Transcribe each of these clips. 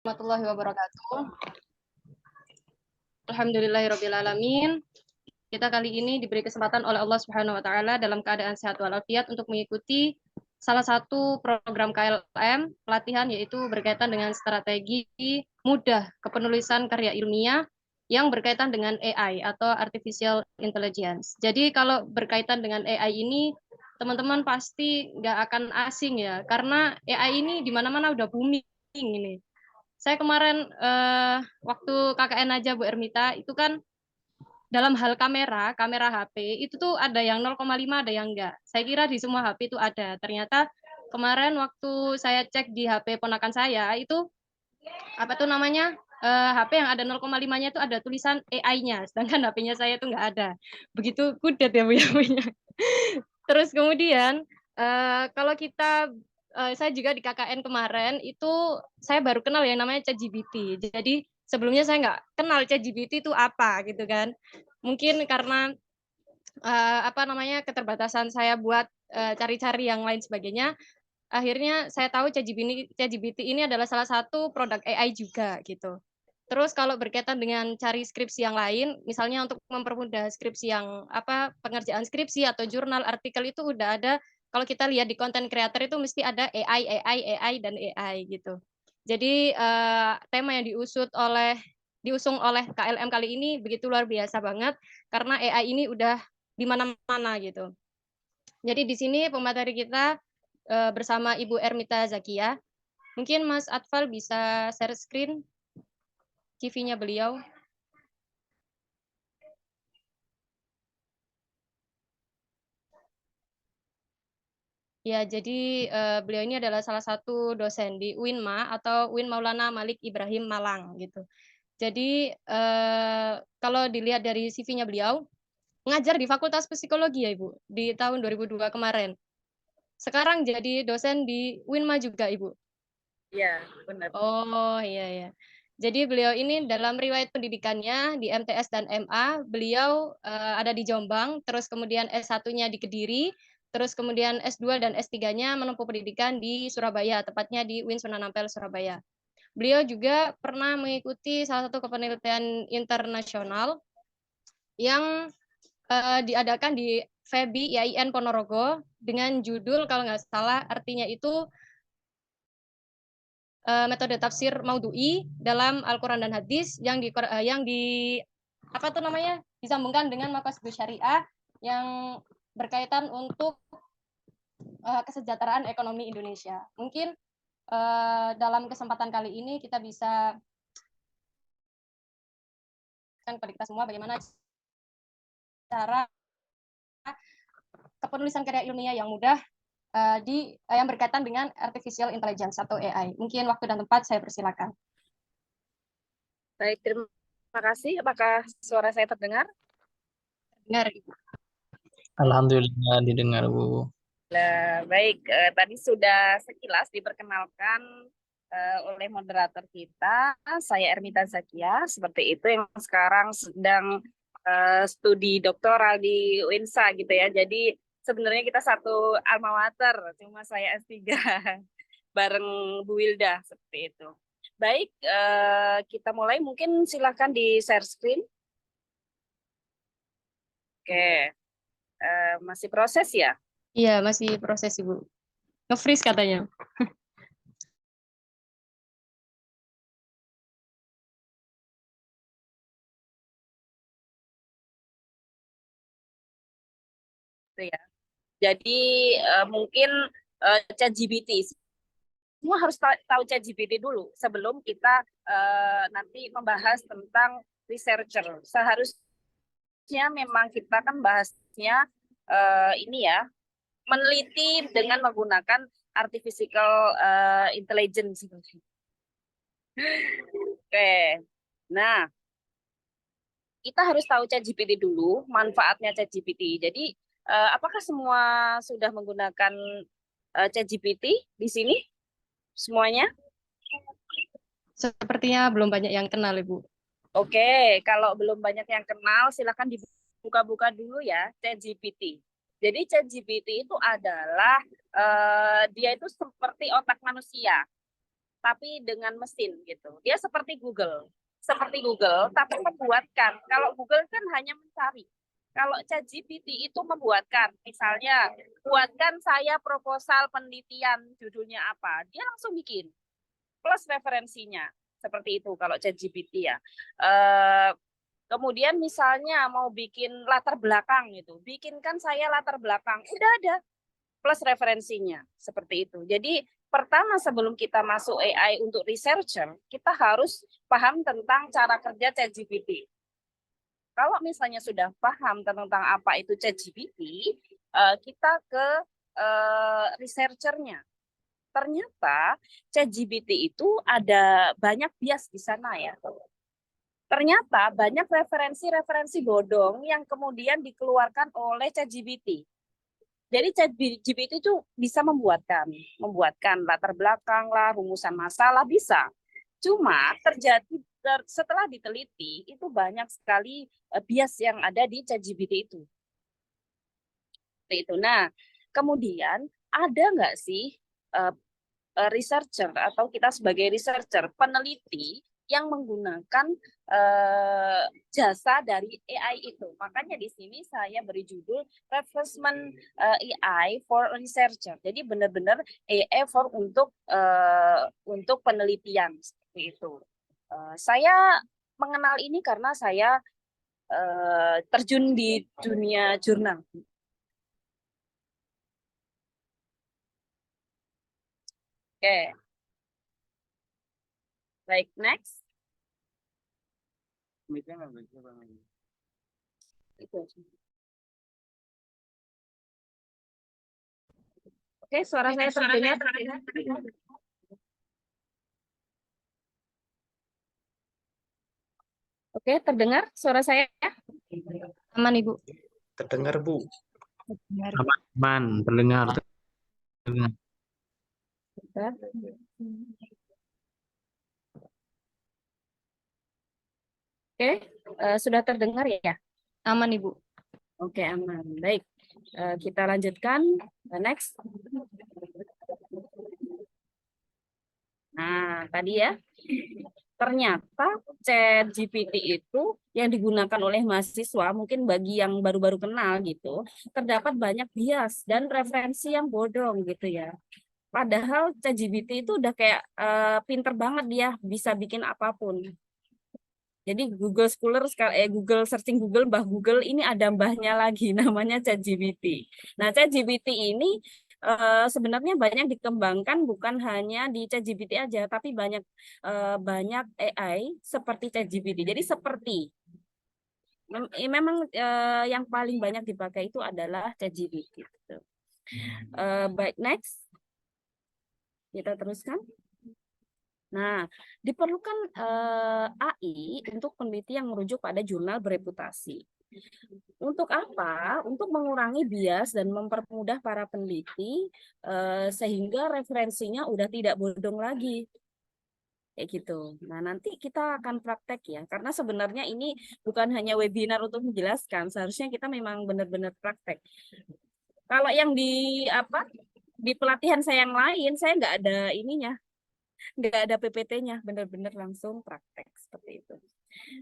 Warahmatullahi wabarakatuh. Alhamdulillahirrabbilalamin. Kita kali ini diberi kesempatan oleh Allah Subhanahu wa taala dalam keadaan sehat walafiat untuk mengikuti salah satu program KLM pelatihan, yaitu berkaitan dengan strategi mudah kepenulisan karya ilmiah yang berkaitan dengan AI atau Artificial Intelligence. Jadi kalau berkaitan dengan AI ini, teman-teman pasti nggak akan asing ya, karena AI ini di mana-mana udah booming ini. Saya kemarin waktu KKN aja Bu Ermita, itu kan dalam hal kamera HP itu tuh ada yang 0,5, ada yang enggak. Saya kira di semua HP itu ada. Ternyata kemarin waktu saya cek di HP ponakan saya itu apa tuh namanya? HP yang ada 0,5-nya itu ada tulisan AI-nya, sedangkan HP-nya saya itu enggak ada. Begitu kudet ya Bu ya, Bu ya. Terus kemudian kalau kita saya juga di KKN kemarin itu saya baru kenal yang namanya ChatGPT. Jadi sebelumnya saya nggak kenal ChatGPT itu apa gitu kan. Mungkin karena apa namanya keterbatasan saya buat cari-cari yang lain sebagainya. Akhirnya saya tahu ChatGPT ini adalah salah satu produk AI juga gitu. Terus kalau berkaitan dengan cari skripsi yang lain, misalnya untuk mempermudah skripsi yang apa pengerjaan skripsi atau jurnal artikel itu udah ada. Kalau kita lihat di konten creator itu mesti ada AI dan AI gitu. Jadi tema yang diusung oleh KLM kali ini begitu luar biasa banget karena AI ini udah di mana-mana gitu. Jadi di sini pemateri kita bersama Ibu Ermita Zakia. Mungkin Mas Atfal bisa share screen CV-nya beliau. Ya, jadi beliau ini adalah salah satu dosen di UINMA atau UIN Maulana Malik Ibrahim Malang gitu. Jadi kalau dilihat dari CV-nya beliau, ngajar di Fakultas Psikologi ya Ibu, di tahun 2002 kemarin. Sekarang jadi dosen di UINMA juga Ibu. Iya, benar. Oh, iya ya. Jadi beliau ini dalam riwayat pendidikannya di MTS dan MA, beliau ada di Jombang, terus kemudian S1-nya di Kediri, terus kemudian S2 dan S3-nya menempuh pendidikan di Surabaya, tepatnya di UIN Sunan Ampel, Surabaya. Beliau juga pernah mengikuti salah satu kepenelitian internasional yang diadakan di FEBI IAIN Ponorogo dengan judul kalau nggak salah artinya itu metode tafsir maudhu'i dalam Al-Quran dan hadis yang di apa tuh namanya disambungkan dengan maqasid syariah yang berkaitan untuk kesejahteraan ekonomi Indonesia. Mungkin dalam kesempatan kali ini kita bisa kan kepada kita semua bagaimana cara kepenulisan karya ilmiah yang mudah yang berkaitan dengan artificial intelligence atau AI. Mungkin waktu dan tempat saya persilakan. Baik, terima kasih. Apakah suara saya terdengar? Dengar. Alhamdulillah didengar Bu. Baik, tadi sudah sekilas diperkenalkan oleh moderator kita, saya Ermita Zakia, seperti itu yang sekarang sedang studi doktoral di UINSA gitu ya. Jadi sebenarnya kita satu alma mater, cuma saya S3 bareng Bu Wilda seperti itu. Baik, kita mulai. Mungkin silakan di share screen. Oke, masih proses ya? Iya, masih proses Ibu. Nge-freeze katanya. Gitu ya. Jadi mungkin ChatGPT, semua harus tahu ChatGPT dulu sebelum kita nanti membahas tentang researcher. Seharusnya memang kita kan bahasnya ini ya, meneliti dengan menggunakan artificial intelligence. Oke, nah kita harus tahu ChatGPT dulu, manfaatnya ChatGPT. Jadi, apakah semua sudah menggunakan ChatGPT di sini? Semuanya? Sepertinya belum banyak yang kenal, Ibu. Oke, kalau belum banyak yang kenal, silakan dibuka-buka dulu ya ChatGPT. Jadi ChatGPT itu adalah dia itu seperti otak manusia. tapi dengan mesin gitu. Dia seperti Google, tapi membuatkan. Kalau Google kan hanya mencari. Kalau ChatGPT itu membuatkan, misalnya, buatkan saya proposal penelitian, judulnya apa, dia langsung bikin, plus referensinya. Seperti itu kalau ChatGPT ya. Kemudian misalnya mau bikin latar belakang gitu, bikinkan saya latar belakang, udah ada plus referensinya seperti itu. Jadi pertama sebelum kita masuk AI untuk researcher, kita harus paham tentang cara kerja ChatGPT. Kalau misalnya sudah paham tentang apa itu ChatGPT, kita ke researchernya. Ternyata ChatGPT itu ada banyak bias di sana ya. Ternyata banyak referensi-referensi bodong yang kemudian dikeluarkan oleh ChatGPT. Jadi ChatGPT itu bisa membuatkan latar belakang lah, rumusan masalah bisa. Cuma setelah diteliti itu banyak sekali bias yang ada di ChatGPT itu. Itu. Nah, kemudian ada nggak sih researcher atau kita sebagai researcher peneliti yang menggunakan jasa dari AI itu. Makanya di sini saya beri judul Replacement AI for Researcher. Jadi benar-benar AI for untuk penelitian seperti itu. Saya mengenal ini karena saya terjun di dunia jurnal. Oke. Baik, next. Oke, suara saya terdengar. Oke, terdengar suara saya? Aman, Ibu. Terdengar, Bu. Aman, terdengar. Oke, sudah terdengar ya? Aman, Ibu. Oke, aman. Baik, kita lanjutkan. Next. Nah, tadi ya, ternyata ChatGPT itu yang digunakan oleh mahasiswa, mungkin bagi yang baru-baru kenal gitu, terdapat banyak bias dan referensi yang bodong gitu ya. Padahal ChatGPT itu udah kayak pinter banget dia, bisa bikin apapun. Jadi Google Scholar, Google searching Google, Mbah Google ini ada mbahnya lagi namanya ChatGPT. Nah, ChatGPT ini sebenarnya banyak dikembangkan bukan hanya di ChatGPT aja, tapi banyak AI seperti ChatGPT. Jadi memang yang paling banyak dipakai itu adalah ChatGPT. Gitu. Baik, next. Kita teruskan. Nah, diperlukan AI untuk peneliti yang merujuk pada jurnal bereputasi. Untuk apa? Untuk mengurangi bias dan mempermudah para peneliti sehingga referensinya udah tidak bodong lagi. Kayak gitu. Nah, nanti kita akan praktek ya, karena sebenarnya ini bukan hanya webinar untuk menjelaskan, seharusnya kita memang benar-benar praktek. Kalau yang di pelatihan saya yang lain, saya nggak ada ininya. Nggak ada PPT-nya, benar-benar langsung praktek seperti itu.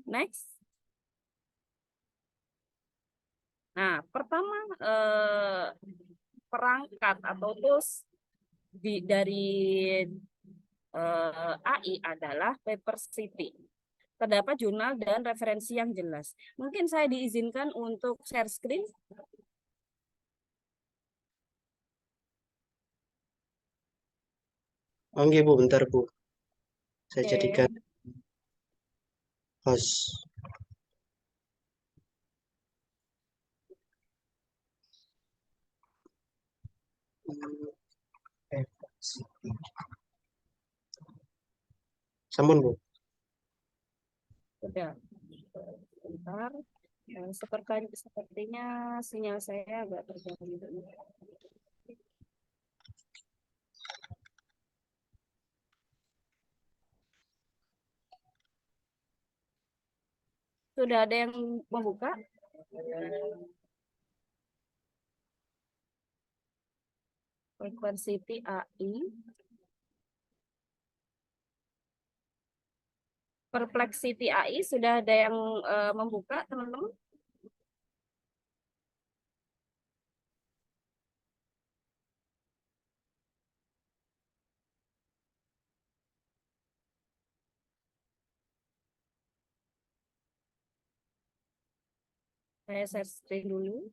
Next. Nah, pertama perangkat atau tools dari AI adalah Papersity. Terdapat jurnal dan referensi yang jelas. Mungkin saya diizinkan untuk share screen. Oke, Bu, bentar, Bu. Saya jadikan host. Sampun, Bu. Sudah. Bentar. Sepertinya sinyal saya agak terganggu. Sudah ada yang membuka? Papersity AI. Perplexity AI sudah ada yang membuka, teman-teman? Saya share screen dulu.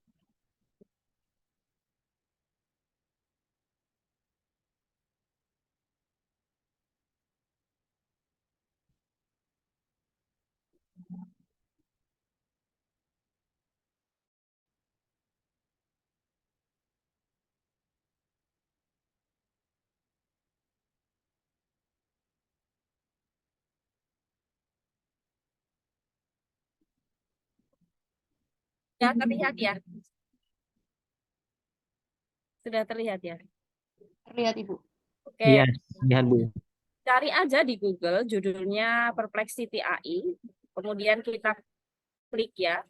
Sudah terlihat ya? Sudah terlihat ya? Terlihat Ibu. Oke, Iya, lihat Bu. cari aja di Google judulnya Perplexity AI, kemudian kita klik ya.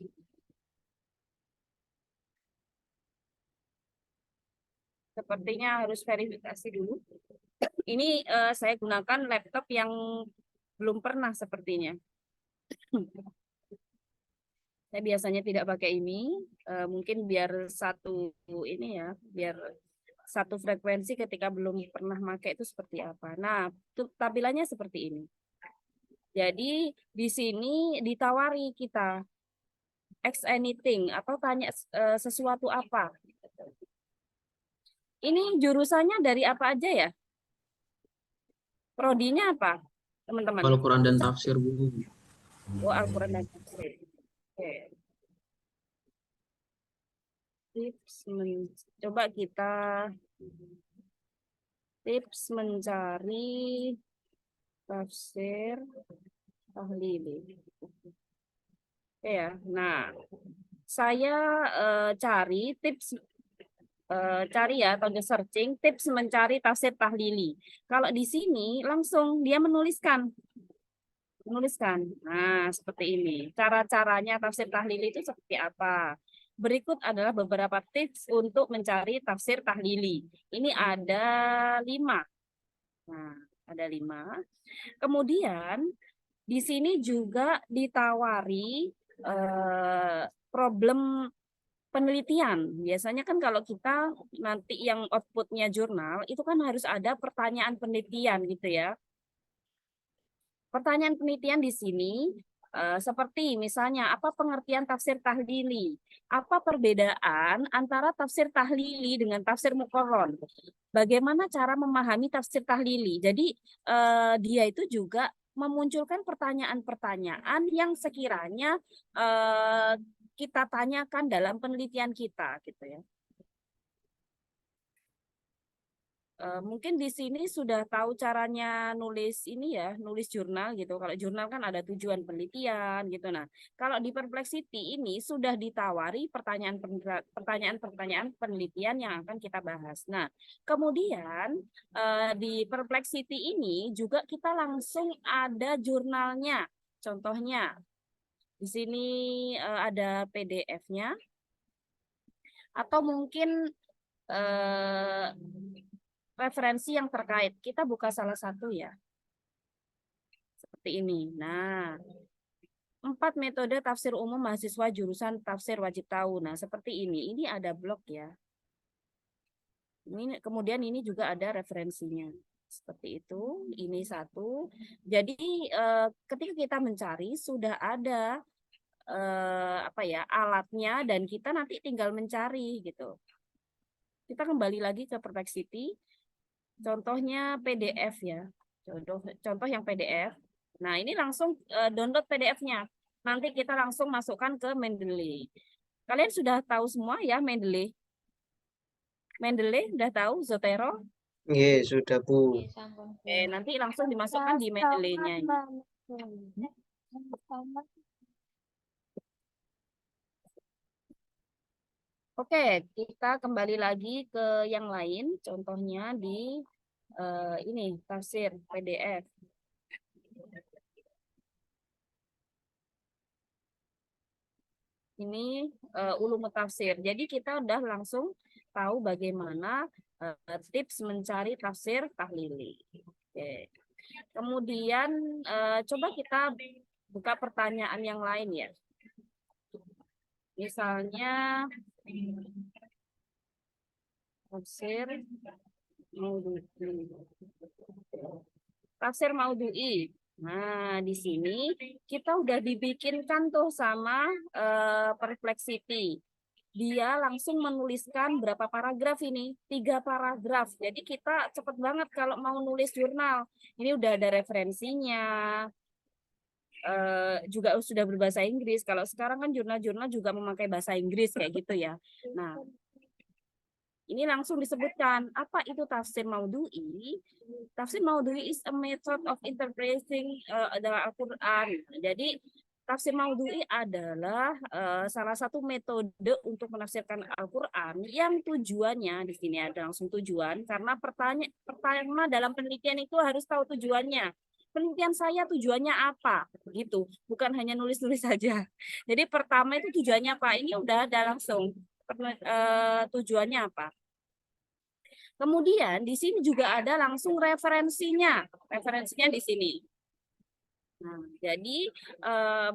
Sepertinya harus verifikasi dulu. Ini saya gunakan laptop yang belum pernah sepertinya. Saya biasanya tidak pakai ini, mungkin biar satu ini ya, biar satu frekuensi ketika belum pernah pakai itu seperti apa. Nah, tampilannya seperti ini. Jadi di sini ditawari kita ask anything atau tanya sesuatu apa. Ini jurusannya dari apa aja ya? Prodinya apa, teman-teman? Al-Quran dan tafsir Bu. Oh, Al-Quran dan tafsir. Oke. Coba kita tips mencari tafsir tahlili. Oke ya. Nah, saya cari tips cari ya atau searching tips mencari tafsir tahlili. Kalau di sini langsung dia menuliskan. Nah, seperti ini. Cara-caranya tafsir tahlili itu seperti apa? Berikut adalah beberapa tips untuk mencari tafsir tahlili. Ini ada 5. Nah, ada 5. Kemudian di sini juga ditawari problem penelitian. Biasanya kan kalau kita nanti yang outputnya jurnal, itu kan harus ada pertanyaan penelitian gitu ya. Pertanyaan penelitian di sini seperti misalnya apa pengertian tafsir tahlili? Apa perbedaan antara tafsir tahlili dengan tafsir muqarron? Bagaimana cara memahami tafsir tahlili? Jadi dia itu juga memunculkan pertanyaan-pertanyaan yang sekiranya kita tanyakan dalam penelitian kita gitu ya. Mungkin di sini sudah tahu caranya nulis ini ya, nulis jurnal gitu. Kalau jurnal kan ada tujuan penelitian gitu. Nah, kalau di Perplexity ini sudah ditawari pertanyaan-pertanyaan penelitian yang akan kita bahas. Nah, kemudian di Perplexity ini juga kita langsung ada jurnalnya. Contohnya di sini ada PDF-nya atau mungkin referensi yang terkait. Kita buka salah satu ya. Seperti ini. Nah, 4 metode tafsir umum mahasiswa jurusan tafsir wajib tahu. Nah, seperti ini. Ini ada blog ya. Ini kemudian ini juga ada referensinya. Seperti itu. Ini satu. Jadi ketika kita mencari sudah ada apa ya, alatnya dan kita nanti tinggal mencari gitu. Kita kembali lagi ke Perplexity. Contohnya PDF ya, contoh yang PDF. Nah, ini langsung download PDF-nya. Nanti kita langsung masukkan ke Mendeley. Kalian sudah tahu semua ya Mendeley? Mendeley udah tahu, Zotero? Iya, sudah Bu. Nanti langsung dimasukkan di Mendeley-nya. Oke, kita kembali lagi ke yang lain. Contohnya di ini tafsir PDF. Ini ulumut tafsir. Jadi kita udah langsung tahu bagaimana tips mencari tafsir tahlili. Oke. Kemudian coba kita buka pertanyaan yang lain ya. Misalnya tafsir maudhu'i. Tafsir maudhu'i. Nah, di sini kita udah dibikinkan tuh sama Perplexity. Dia langsung menuliskan berapa paragraf ini? 3 paragraf. Jadi kita cepet banget kalau mau nulis jurnal. Ini udah ada referensinya, juga sudah berbahasa Inggris. Kalau sekarang kan jurnal-jurnal juga memakai bahasa Inggris kayak gitu ya. Nah, ini langsung disebutkan apa itu tafsir maudhu'i. Tafsir maudhu'i is a method of interpreting the Al-Quran. Jadi tafsir maudhu'i adalah salah satu metode untuk menafsirkan Al-Quran yang tujuannya, di sini ada langsung tujuan, karena pertama dalam penelitian itu harus tahu tujuannya. Penelitian saya tujuannya apa, gitu. Bukan hanya nulis-nulis saja. Jadi pertama itu tujuannya apa? Ini udah ada langsung tujuannya apa. Kemudian di sini juga ada langsung referensinya. Referensinya di sini. Nah, jadi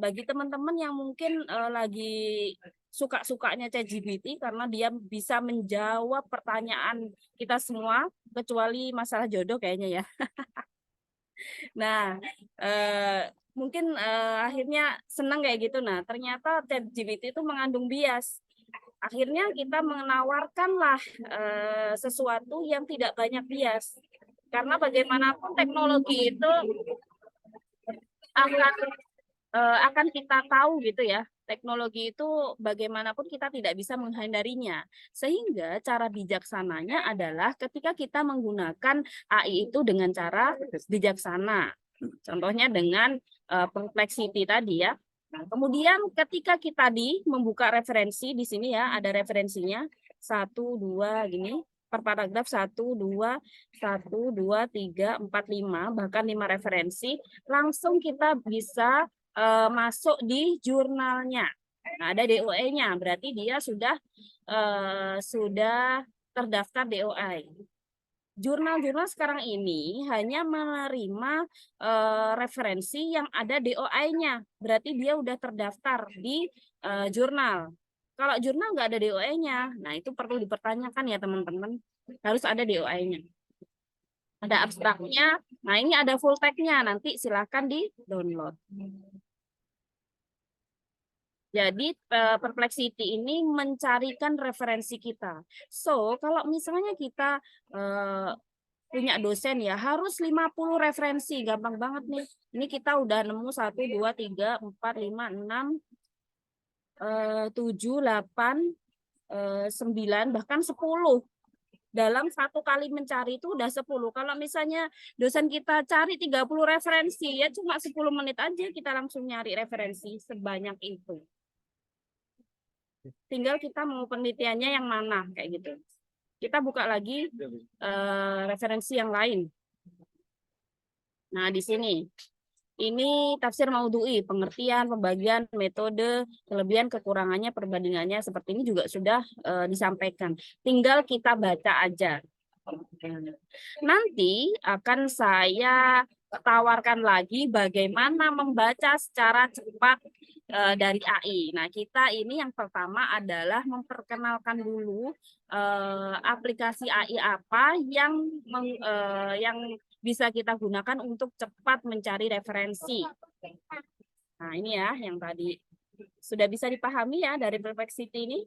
bagi teman-teman yang mungkin lagi suka-sukanya ChatGPT karena dia bisa menjawab pertanyaan kita semua kecuali masalah jodoh kayaknya ya. Nah, mungkin akhirnya senang kayak gitu. Nah, ternyata ChatGPT itu mengandung bias. Akhirnya kita menawarkanlah sesuatu yang tidak banyak bias. Karena bagaimanapun teknologi itu akan kita tahu gitu ya. Teknologi itu bagaimanapun kita tidak bisa menghindarinya. Sehingga cara bijaksananya adalah ketika kita menggunakan AI itu dengan cara bijaksana. Contohnya dengan Perplexity tadi ya. Nah, kemudian ketika kita membuka referensi di sini ya, ada referensinya 1, 2 gini per paragraf 1, 2, 1, 2, 3, 4, 5 bahkan 5 referensi, langsung kita bisa masuk di jurnalnya. Nah, ada DOI-nya, berarti dia sudah terdaftar DOI. Jurnal-jurnal sekarang ini hanya menerima referensi yang ada DOI-nya. Berarti dia udah terdaftar di jurnal. Kalau jurnal nggak ada DOI-nya, nah itu perlu dipertanyakan ya teman-teman. Harus ada DOI-nya. Ada abstraknya, nah ini ada full text-nya. Nanti silahkan di-download. Jadi Perplexity ini mencarikan referensi kita. So, kalau misalnya kita punya dosen ya harus 50 referensi, gampang banget nih. Ini kita udah nemu 1, 2, 3, 4, 5, 6, 7, 8, 9, bahkan 10. Dalam satu kali mencari itu udah 10. Kalau misalnya dosen kita cari 30 referensi, ya cuma 10 menit aja kita langsung nyari referensi sebanyak itu. Tinggal kita mau penelitiannya yang mana, kayak gitu. Kita buka lagi referensi yang lain. Nah, di sini. Ini tafsir maudhu'i, pengertian, pembagian, metode, kelebihan, kekurangannya, perbandingannya, seperti ini juga sudah disampaikan. Tinggal kita baca aja. Nanti akan saya tawarkan lagi bagaimana membaca secara cepat dari AI. Nah, kita ini yang pertama adalah memperkenalkan dulu aplikasi AI apa yang bisa kita gunakan untuk cepat mencari referensi. Nah, ini ya yang tadi sudah bisa dipahami ya dari Perplexity ini.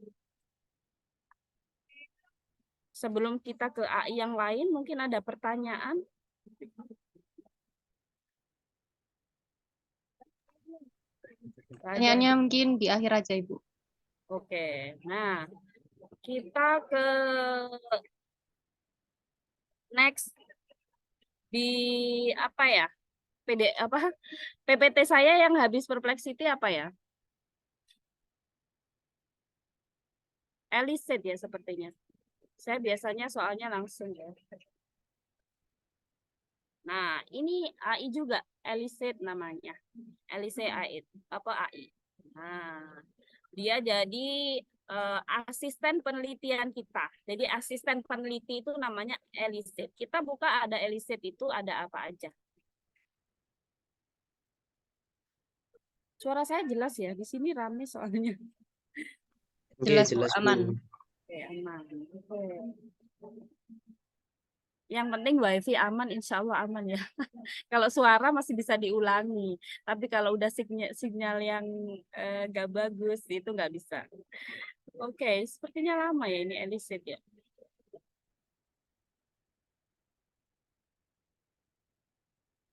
Sebelum kita ke AI yang lain, mungkin ada pertanyaan. Pertanyaannya mungkin di akhir aja, Ibu. Oke, nah kita ke next di apa ya? PPT saya yang habis Perplexity apa ya? Elicit ya sepertinya. Saya biasanya soalnya langsung ya. Nah, ini AI juga, Elicit namanya. Elicit AI, apa AI. Nah, dia jadi asisten penelitian kita. Jadi asisten peneliti itu namanya Elicit. Kita buka ada Elicit itu ada apa aja. Suara saya jelas ya? Di sini rame soalnya. Oke, Jelas, Bu, jelas Bu. aman. Oke, aman. Oke. Yang penting wifi aman, insya Allah aman ya. Kalau suara masih bisa diulangi, tapi kalau udah sinyal yang nggak bagus itu nggak bisa. Oke, sepertinya lama ya ini Elisir ya.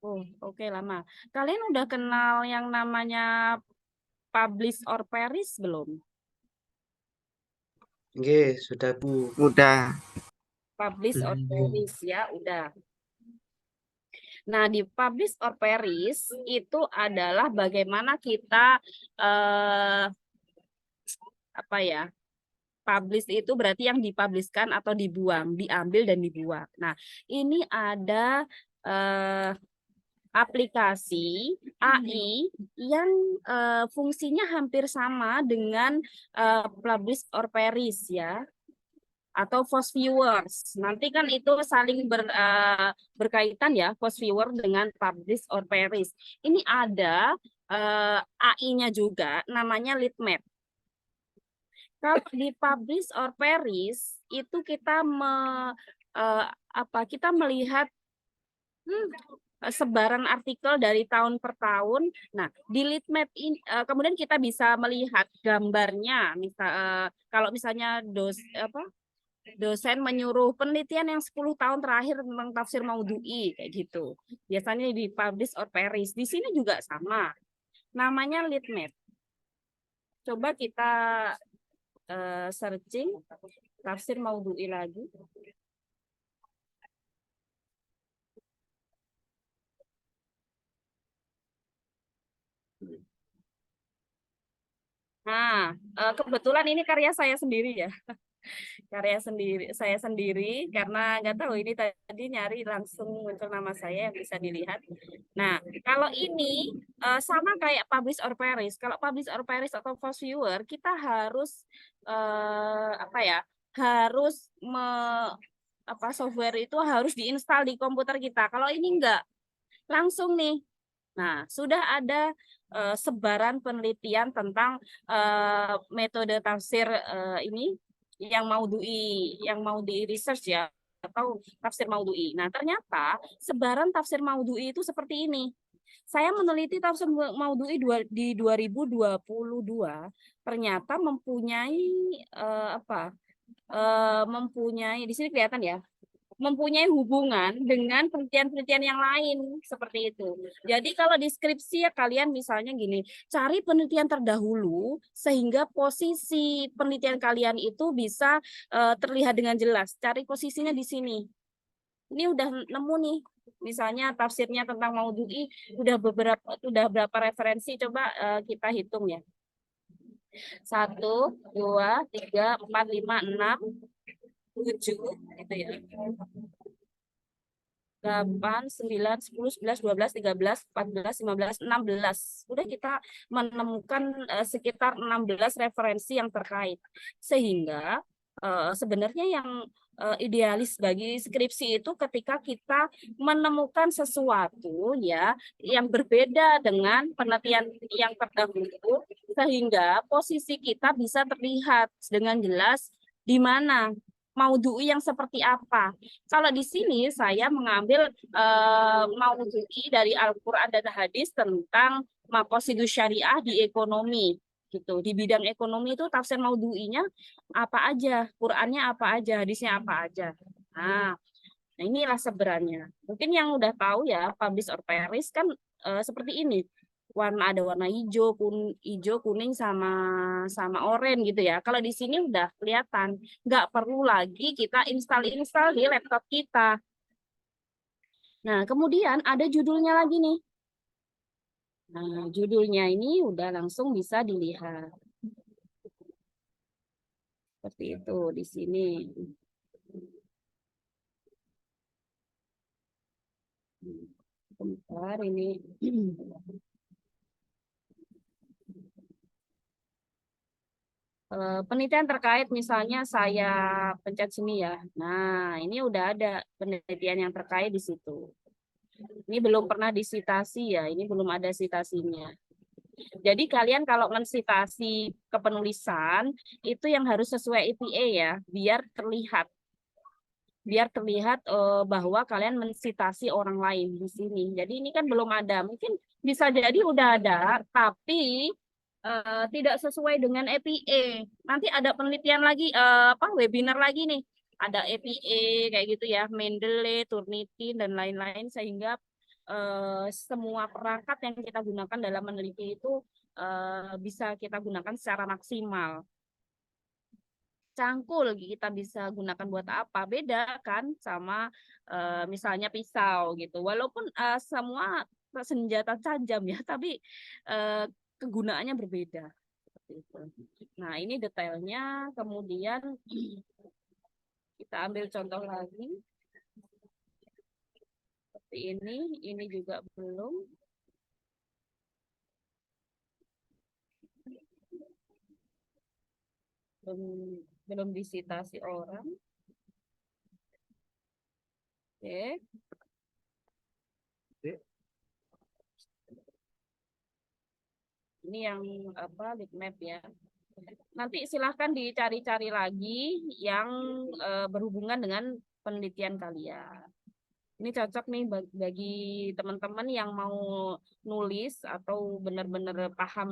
Oh, oke lama. Kalian udah kenal yang namanya publish or perish belum? Oke, sudah Bu. Udah. Publish or Bu. perish ya, udah. Nah, di publish or perish itu adalah bagaimana kita apa ya? Publish itu berarti yang dipublishkan atau dibuang, diambil dan dibuang. Nah, ini ada aplikasi AI yang fungsinya hampir sama dengan publish or perish ya, atau post viewers. Nanti kan itu saling berkaitan ya, post viewer dengan publish or perish. Ini ada AI-nya juga, namanya Litmap. Kalau di publish or perish itu kita kita melihat sebaran artikel dari tahun per tahun. Nah, di Litmap ini kemudian kita bisa melihat gambarnya. Kalau misalnya dosen menyuruh penelitian yang 10 tahun terakhir tentang tafsir maudhu'i kayak gitu. Biasanya di publish or perish. Di sini juga sama. Namanya Litmap. Coba kita searching tafsir maudhu'i lagi. Nah, kebetulan ini karya saya sendiri ya. Karya saya sendiri karena nggak tahu ini tadi nyari langsung muncul nama saya yang bisa dilihat. Nah, kalau ini sama kayak publish or perish. Kalau publish or perish atau post viewer kita harus harus software itu harus diinstal di komputer kita. Kalau ini enggak, langsung nih. Nah, sudah ada sebaran penelitian tentang metode tafsir ini yang maudhu'i research ya, atau tafsir maudhu'i. Nah, ternyata sebaran tafsir maudhu'i itu seperti ini. Saya meneliti tafsir maudhu'i di 2022, ternyata mempunyai mempunyai di sini kelihatan ya, mempunyai hubungan dengan penelitian-penelitian yang lain seperti itu. Jadi kalau deskripsi ya kalian misalnya gini, cari penelitian terdahulu sehingga posisi penelitian kalian itu bisa terlihat dengan jelas. Cari posisinya di sini. Ini udah nemu nih, misalnya tafsirnya tentang maudhu'i udah berapa referensi, coba kita hitung ya. 1, 2, 3, 4, 5, 6, 7 gitu ya. 8, 9, 10, 11, 12, 13, 14, 15, 16. Udah kita menemukan sekitar 16 referensi yang terkait. Sehingga sebenarnya yang idealis bagi skripsi itu ketika kita menemukan sesuatu ya yang berbeda dengan penelitian yang terdahulu, sehingga posisi kita bisa terlihat dengan jelas di mana maudhu'i yang seperti apa. Kalau di sini saya mengambil maudhu'i dari Al-Quran dan Hadis tentang maqasidus syariah di ekonomi gitu. Di bidang ekonomi itu tafsir maudhu'inya apa aja, Qurannya apa aja, hadisnya apa aja. Nah, inilah sebenarnya. Mungkin yang udah tahu ya, publish or perish kan seperti ini. Ada warna hijau, kuning sama oranye gitu ya. Kalau di sini udah kelihatan, nggak perlu lagi kita install di laptop kita. Nah, kemudian ada judulnya lagi nih. Nah, judulnya ini udah langsung bisa dilihat. Seperti itu di sini. Bentar ini. Penelitian terkait misalnya saya pencet sini ya. Nah, ini udah ada penelitian yang terkait di situ. Ini belum pernah disitasi ya, ini belum ada citasinya. Jadi kalian kalau mensitasi kepenulisan itu yang harus sesuai EPA ya, biar terlihat bahwa kalian mensitasi orang lain di sini. Jadi ini kan belum ada, mungkin bisa jadi udah ada, tapi tidak sesuai dengan EPA. Nanti ada penelitian lagi, webinar lagi nih, ada EPA kayak gitu ya, Mendeley, Turnitin dan lain-lain, sehingga semua perangkat yang kita gunakan dalam meneliti itu bisa kita gunakan secara maksimal. Cangkul kita bisa gunakan buat apa? Beda kan sama misalnya pisau gitu. Walaupun semua senjata tajam ya, tapi kegunaannya berbeda. Seperti itu. Nah, ini detailnya. Kemudian kita ambil contoh lagi. Seperti ini juga belum. Belum disitasi orang. Oke. Ini yang lead map ya. Nanti silahkan dicari-cari lagi yang berhubungan dengan penelitian kalian. Ini cocok nih bagi teman-teman yang mau nulis atau benar-benar paham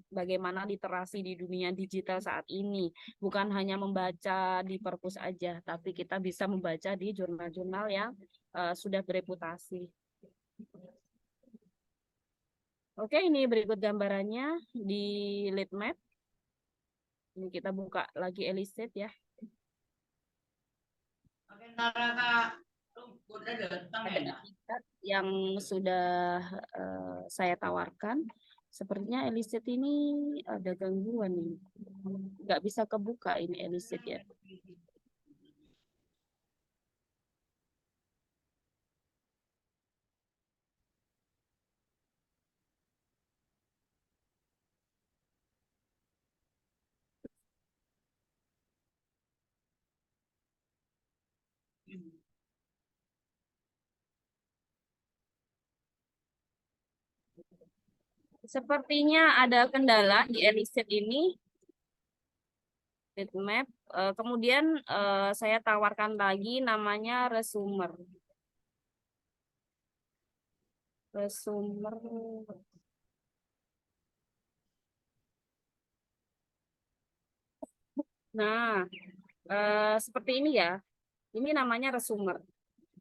bagaimana literasi di dunia digital saat ini. Bukan hanya membaca di perpus aja, tapi kita bisa membaca di jurnal-jurnal yang sudah bereputasi. Oke, ini berikut gambarannya di lead map. Ini kita buka lagi Eliseth ya. Ada yang sudah saya tawarkan. Sepertinya Eliseth ini ada gangguan nih. Nggak bisa kebuka ini Eliseth ya. Sepertinya ada kendala di Eliseth ini. Lead map. Kemudian saya tawarkan lagi namanya resumer. Nah, seperti ini ya. Ini namanya resumer.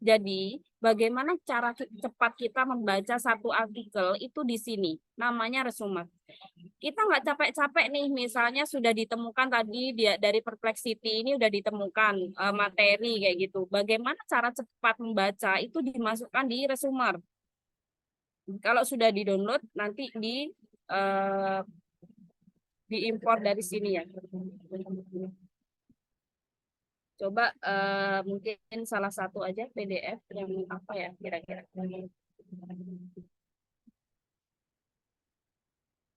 Jadi, bagaimana cara cepat kita membaca satu artikel itu di sini. Namanya resumer. Kita nggak capek-capek nih, misalnya sudah ditemukan tadi dari Perplexity ini sudah ditemukan materi kayak gitu. Bagaimana cara cepat membaca itu dimasukkan di resumer. Kalau sudah di-download nanti diimpor dari sini ya. Coba mungkin salah satu aja PDF yang apa ya kira-kira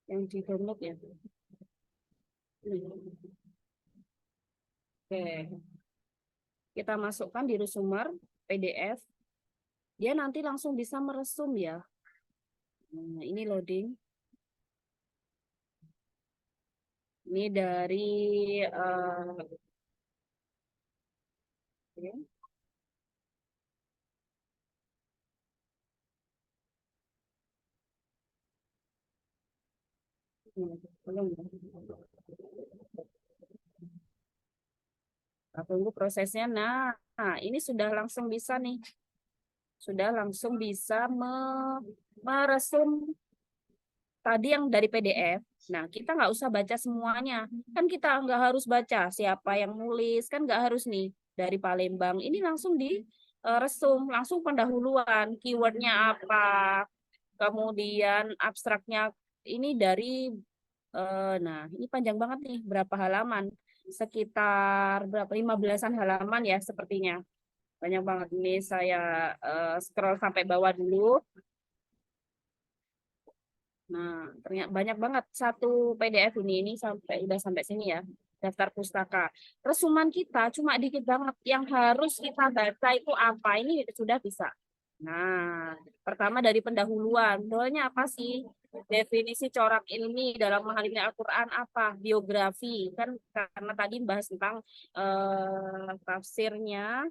yang di download ya. Oke, kita masukkan di resumer PDF. Dia nanti langsung bisa meresum ya. Nah, ini loading. Ini dari tunggu prosesnya. Nah, ini sudah langsung bisa nih. Sudah langsung bisa meresum tadi yang dari PDF. Nah, kita nggak usah baca semuanya. Kan kita nggak harus baca siapa yang nulis, kan nggak harus nih dari Palembang. Ini langsung diresum, langsung pendahuluan, keywordnya apa, kemudian abstraknya ini dari, nah ini panjang banget nih, berapa halaman? Sekitar berapa 15-an halaman ya sepertinya. Banyak banget. Ini saya scroll sampai bawah dulu. Nah, ternyata banyak banget satu PDF ini udah sampai sini ya. Daftar pustaka. Resuman kita cuma dikit banget. Yang harus kita baca itu apa? Ini sudah bisa. Nah, pertama dari pendahuluan. Doanya apa sih? Definisi corak ilmi dalam memahami Al-Quran apa? Biografi. Kan karena tadi bahas tentang tafsirnya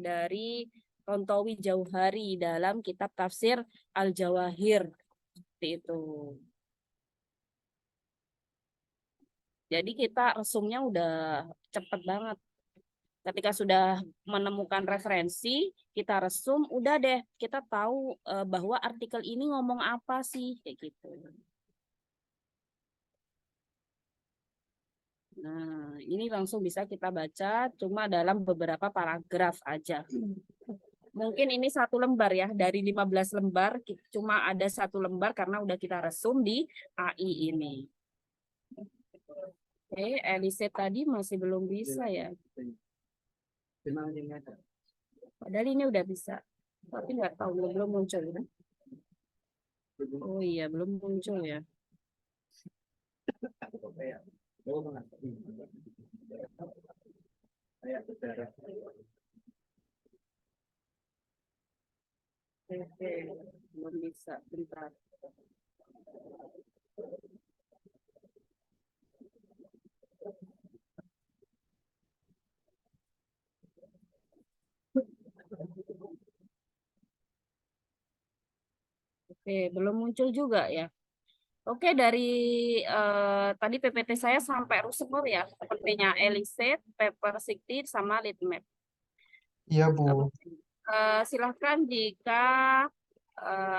dari Tontowi Jauhari dalam kitab tafsir Al-Jawahir. Seperti itu. Jadi kita resumnya udah cepet banget. Ketika sudah menemukan referensi, kita resum, udah deh kita tahu bahwa artikel ini ngomong apa sih, kayak gitu. Nah, ini langsung bisa kita baca cuma dalam beberapa paragraf aja. Mungkin ini 1 lembar ya, dari 15 lembar cuma ada 1 lembar karena udah kita resum di AI ini. Oke, Elise tadi masih belum bisa ya. Padahal ini udah bisa, tapi nggak tahu belum muncul ya. Oh iya, belum muncul ya. Oke, belum bisa, bentar. Oke, belum muncul juga ya. Oke, dari tadi PPT saya sampai Rusemur ya, sepertinya Elise, Paper 60 sama Litmap. Iya, Bu. Silahkan jika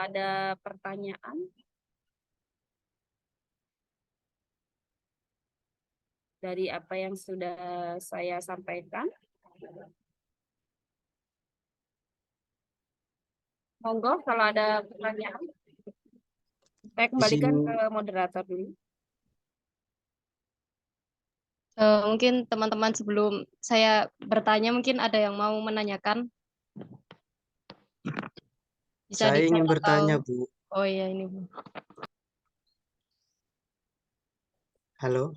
ada pertanyaan dari apa yang sudah saya sampaikan. Monggo kalau ada pertanyaan. Saya kembalikan Izin- ke moderator dulu. Mungkin teman-teman sebelum saya bertanya, mungkin ada yang mau menanyakan. Bisa Saya di ingin chat bertanya, atau... Bu. Oh iya, ini Bu. Halo.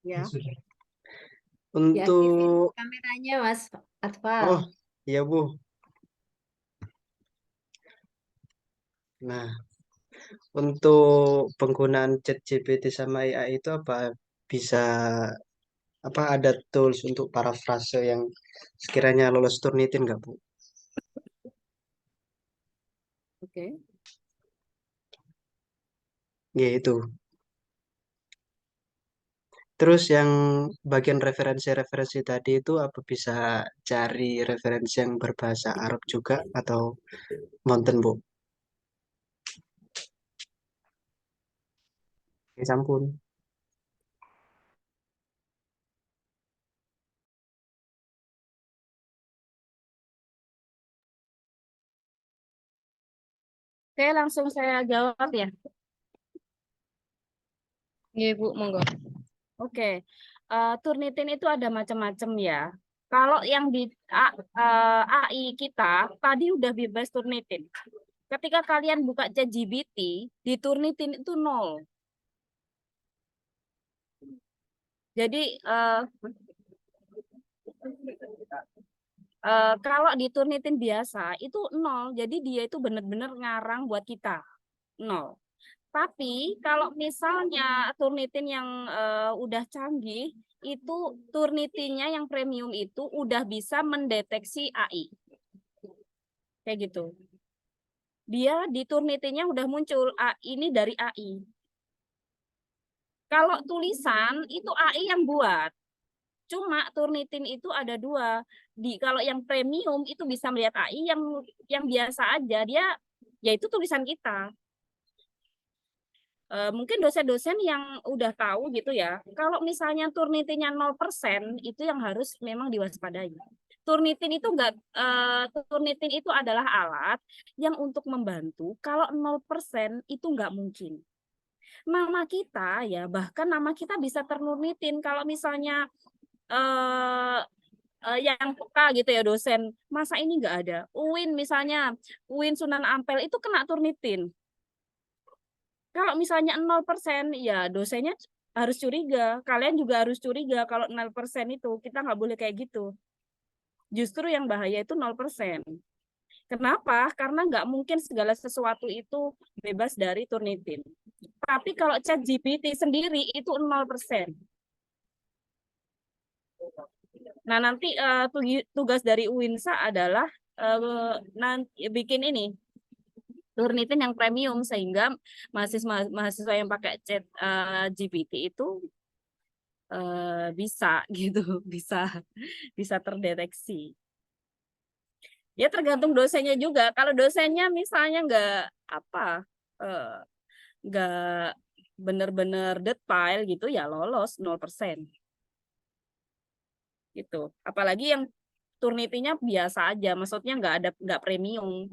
Ya. Untuk Kameranya Mas Atfal. Oh, iya, Bu. Nah, untuk penggunaan ChatGPT sama AI itu bisa ada tools untuk parafrase yang sekiranya lolos Turnitin nggak, Bu? Oke. Ya itu. Terus yang bagian referensi-referensi tadi itu apa bisa cari referensi yang berbahasa Arab juga atau Mountain, Bu? Ya, sampun. Oke, langsung saya jawab ya. Iya, Bu, monggo. Oke, Turnitin itu ada macam-macam ya. Kalau yang di AI kita tadi udah bebas Turnitin. Ketika kalian buka ChatGPT, di Turnitin itu 0. Jadi kalau di Turnitin biasa itu 0. Jadi dia itu benar-benar ngarang buat kita 0. Tapi kalau misalnya Turnitin yang udah canggih, itu Turnitinnya yang premium itu udah bisa mendeteksi AI. Kayak gitu. Dia di Turnitinnya udah muncul, ini dari AI. Kalau tulisan itu AI yang buat. Cuma Turnitin itu ada 2. Kalau yang premium itu bisa melihat AI, yang biasa aja dia yaitu tulisan kita. Mungkin dosen-dosen yang udah tahu gitu ya, kalau misalnya Turnitinnya 0%, itu yang harus memang diwaspadai. Turnitin itu adalah alat yang untuk membantu, kalau 0% itu nggak mungkin. Nama kita ya, bahkan nama kita bisa terturnitin kalau misalnya yang peka gitu ya dosen, masa ini nggak ada. UIN misalnya, UIN Sunan Ampel itu kena Turnitin. Kalau misalnya 0%, ya dosennya harus curiga. Kalian juga harus curiga kalau 0% itu. Kita nggak boleh kayak gitu. Justru yang bahaya itu 0%. Kenapa? Karena nggak mungkin segala sesuatu itu bebas dari Turnitin. Tapi kalau ChatGPT sendiri itu 0%. Nah, nanti tugas dari UINSA adalah nanti bikin ini Turnitin yang premium sehingga mahasiswa yang pakai chat GPT itu bisa gitu, bisa terdeteksi. Ya tergantung dosennya juga. Kalau dosennya misalnya nggak benar-benar detail gitu ya lolos 0%. Gitu. Apalagi yang Turnitinya biasa aja, maksudnya nggak premium.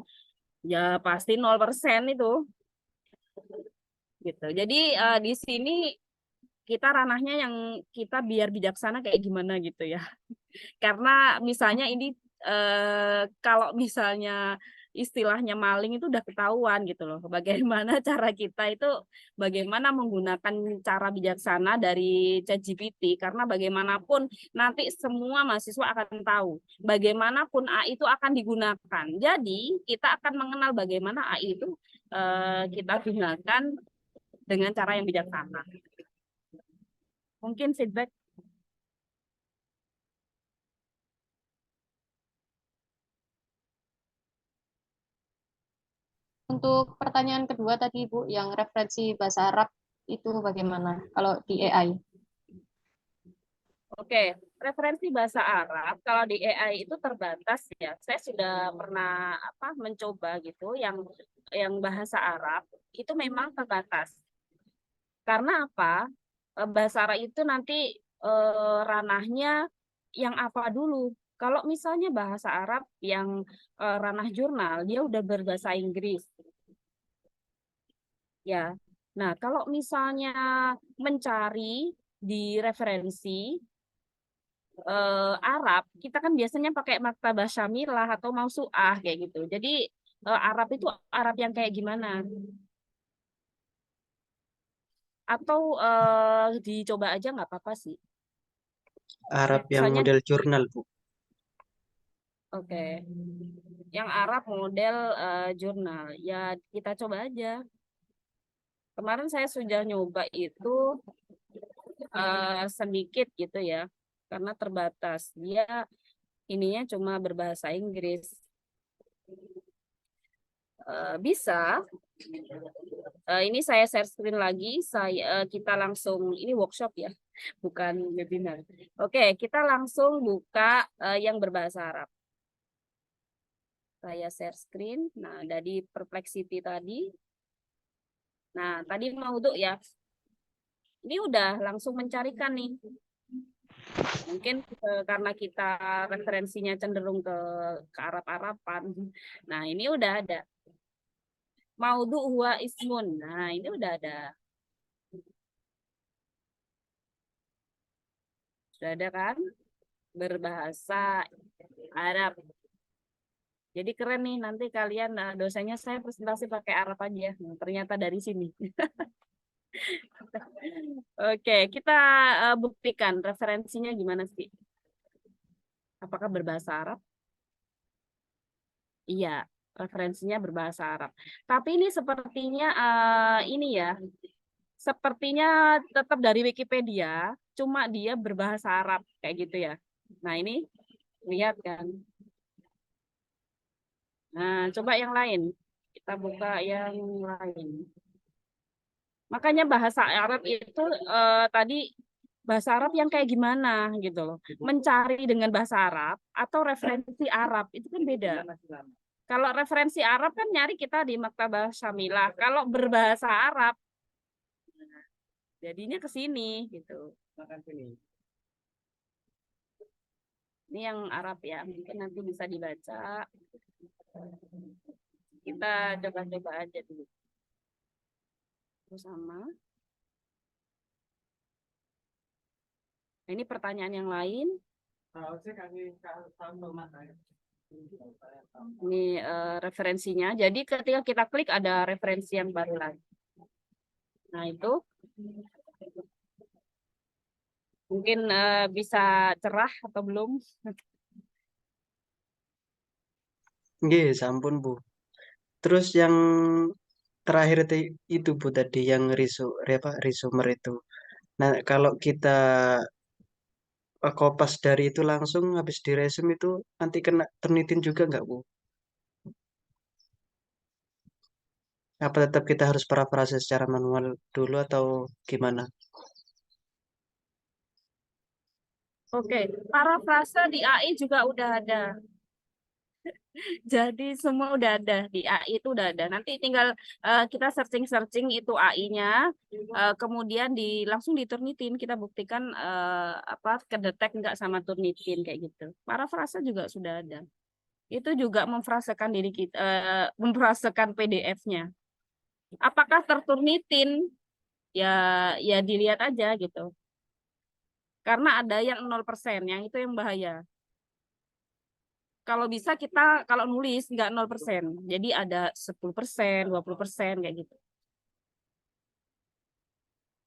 Ya pasti 0% itu. Gitu. Jadi di sini kita ranahnya yang kita biar bijaksana kayak gimana gitu ya. Karena misalnya ini kalau misalnya istilahnya maling itu udah ketahuan gitu loh. Bagaimana cara kita itu bagaimana menggunakan cara bijaksana dari ChatGPT karena bagaimanapun nanti semua mahasiswa akan tahu bagaimanapun AI itu akan digunakan. Jadi kita akan mengenal bagaimana AI itu kita gunakan dengan cara yang bijaksana. Mungkin feedback. Untuk pertanyaan kedua tadi Bu, yang referensi bahasa Arab itu bagaimana kalau di AI? Oke, referensi bahasa Arab kalau di AI itu terbatas ya. Saya sudah pernah mencoba gitu yang bahasa Arab itu memang terbatas. Karena apa? Bahasa Arab itu nanti ranahnya yang apa dulu. Kalau misalnya bahasa Arab yang ranah jurnal, dia udah berbahasa Inggris. Ya. Nah, kalau misalnya mencari di referensi Arab, kita kan biasanya pakai maktabah syamilah atau mausu'ah kayak gitu. Jadi Arab itu Arab yang kayak gimana? Atau dicoba aja nggak apa-apa sih. Arab yang Misalnya, model jurnal, Bu. oke, yang Arab model jurnal, ya kita coba aja. Kemarin saya sudah nyoba itu sedikit gitu ya, karena terbatas. Dia ininya cuma berbahasa Inggris. Bisa. Ini saya share screen lagi. Kita langsung ini workshop ya, bukan webinar. Oke, kita langsung buka yang berbahasa Arab. Saya share screen. Nah, dari Perplexity tadi. Nah, tadi Maudhu ya. Ini udah langsung mencarikan nih. Mungkin karena kita referensinya cenderung ke Arab-Araban. Nah, ini udah ada. Maudhu huwa ismun. Nah, ini udah ada. Sudah ada kan? Berbahasa Arab. Jadi keren nih, nanti kalian dosennya saya presentasi pakai Arab aja. Nah, ternyata dari sini. Oke, kita buktikan referensinya gimana sih? Apakah berbahasa Arab? Iya, referensinya berbahasa Arab. Tapi ini sepertinya ini ya, sepertinya tetap dari Wikipedia, cuma dia berbahasa Arab kayak gitu ya. Nah, ini lihat kan. Nah, coba yang lain. Kita buka yang lain. Makanya bahasa Arab itu tadi bahasa Arab yang kayak gimana gitu loh. Mencari dengan bahasa Arab atau referensi Arab itu kan beda. Kalau referensi Arab kan nyari kita di Maktabah Syamilah. Kalau berbahasa Arab jadinya ke sini gitu. Ini yang Arab ya, mungkin nanti bisa dibaca. Kita coba-coba aja dulu. Sama. Nah, ini pertanyaan yang lain. Ini referensinya. Jadi ketika kita klik ada referensi yang baru lagi. Nah itu mungkin bisa cerah atau belum? Nggih, sampun Bu. Terus yang terakhir itu Bu tadi yang resumer itu. Nah, kalau kita kopas dari itu langsung habis diresum itu nanti kena Turnitin juga nggak Bu? Apa tetap kita harus parafrase secara manual dulu atau gimana? Oke, parafrase di AI juga udah ada. Jadi semua udah ada di AI itu udah ada. Nanti tinggal kita searching itu AI-nya, kemudian langsung diturnitin. Kita buktikan apa kedetek nggak sama turnitin kayak gitu. Parafrase juga sudah ada. Itu juga memfrasekan diri kita, memfrasekan PDF-nya. Apakah terturnitin? Ya, ya dilihat aja gitu. Karena ada yang 0%, yang itu yang bahaya. Kalau bisa kita kalau nulis nggak 0%. Jadi ada 10%, 20% kayak gitu.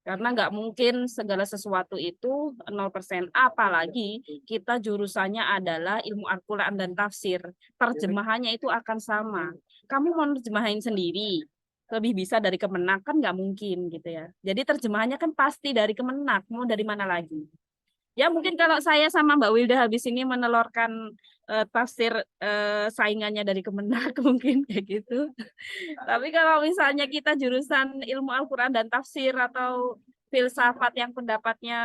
Karena nggak mungkin segala sesuatu itu 0%. Apalagi kita jurusannya adalah ilmu Al-Quran dan tafsir. Terjemahannya itu akan sama. Kamu mau terjemahin sendiri, lebih bisa dari Kemenak kan nggak mungkin gitu ya. Jadi terjemahannya kan pasti dari Kemenak, mau dari mana lagi? Ya mungkin kalau saya sama Mbak Wilda habis ini menelurkan tafsir saingannya dari Kemenak mungkin kayak gitu. Tapi kalau misalnya kita jurusan ilmu Al-Quran dan tafsir atau filsafat yang pendapatnya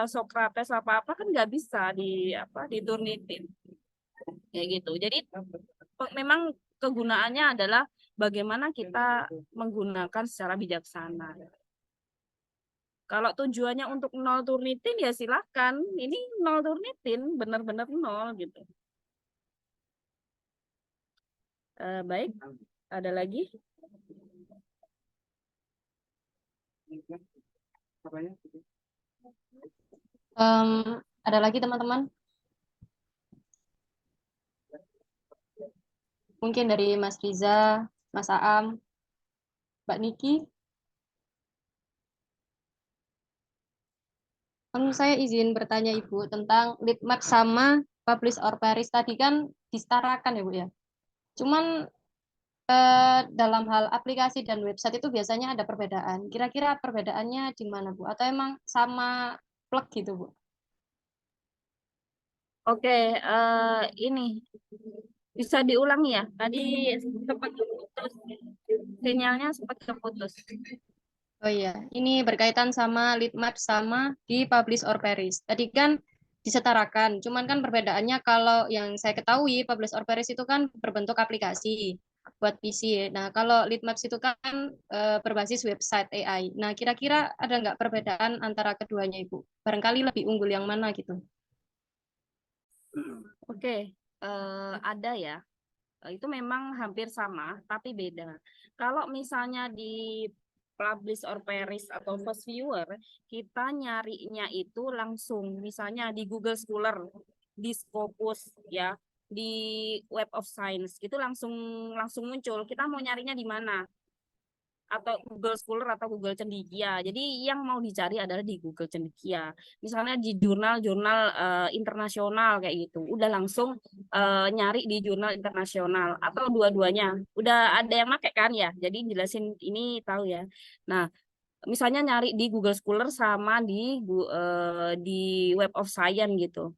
Sokrates apa-apa kan nggak bisa diturnitin kayak gitu. Jadi memang kegunaannya adalah bagaimana kita menggunakan secara bijaksana. Kalau tujuannya untuk nol turnitin ya silakan. Ini nol turnitin, benar-benar nol gitu. Baik, ada lagi? Ada lagi teman-teman? Mungkin dari Mas Riza, Mas Aam, Mbak Niki. Saya izin bertanya Ibu tentang lead map sama publish or perish tadi kan disetarakan ya Bu ya. Cuman dalam hal aplikasi dan website itu biasanya ada perbedaan. Kira-kira perbedaannya di mana Bu? Atau emang sama plug gitu Bu? Oke, ini bisa diulangi ya. Tadi sempat putus, sinyalnya sempat terputus. Oh iya, ini berkaitan sama lead map sama di publish or perish. Tadi kan disetarakan, cuman kan perbedaannya kalau yang saya ketahui publish or perish itu kan berbentuk aplikasi buat PC. Nah, kalau lead maps itu kan berbasis website AI. Nah, kira-kira ada nggak perbedaan antara keduanya, Ibu? Barangkali lebih unggul yang mana gitu? Oke, ada ya. Itu memang hampir sama, tapi beda. Kalau misalnya di publish or perish atau first viewer, kita nyarinya itu langsung, misalnya di Google Scholar, di Scopus, ya, di Web of Science, itu langsung muncul. Kita mau nyarinya di mana? Atau Google Scholar atau Google Cendekia. Jadi yang mau dicari adalah di Google Cendekia. Misalnya di jurnal-jurnal internasional kayak gitu. Udah langsung nyari di jurnal internasional atau dua-duanya. Udah ada yang pakai kan ya. Jadi jelasin ini tahu ya. Nah, misalnya nyari di Google Scholar sama di Web of Science gitu.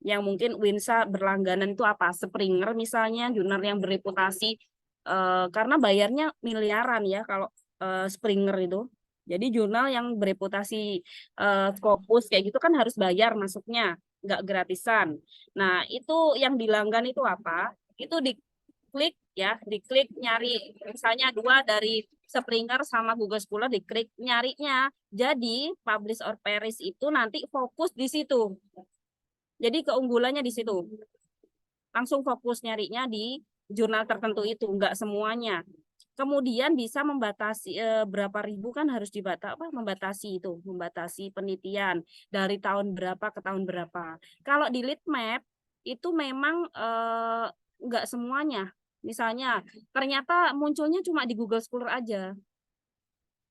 Yang mungkin WINSA berlangganan itu apa? Springer misalnya, jurnal yang bereputasi karena bayarnya miliaran ya kalau Springer itu. Jadi jurnal yang bereputasi Scopus kayak gitu kan harus bayar masuknya, nggak gratisan. Nah, itu yang dilanggan itu apa? Itu diklik ya, diklik nyari misalnya dua dari Springer sama Google Scholar diklik nyarinya. Jadi publish or perish itu nanti fokus di situ. Jadi keunggulannya di situ. Langsung fokus nyarinya di jurnal tertentu itu, enggak semuanya. Kemudian bisa membatasi berapa ribu kan harus membatasi penelitian dari tahun berapa ke tahun berapa. Kalau di lead map itu memang enggak semuanya. Misalnya ternyata munculnya cuma di Google Scholar aja.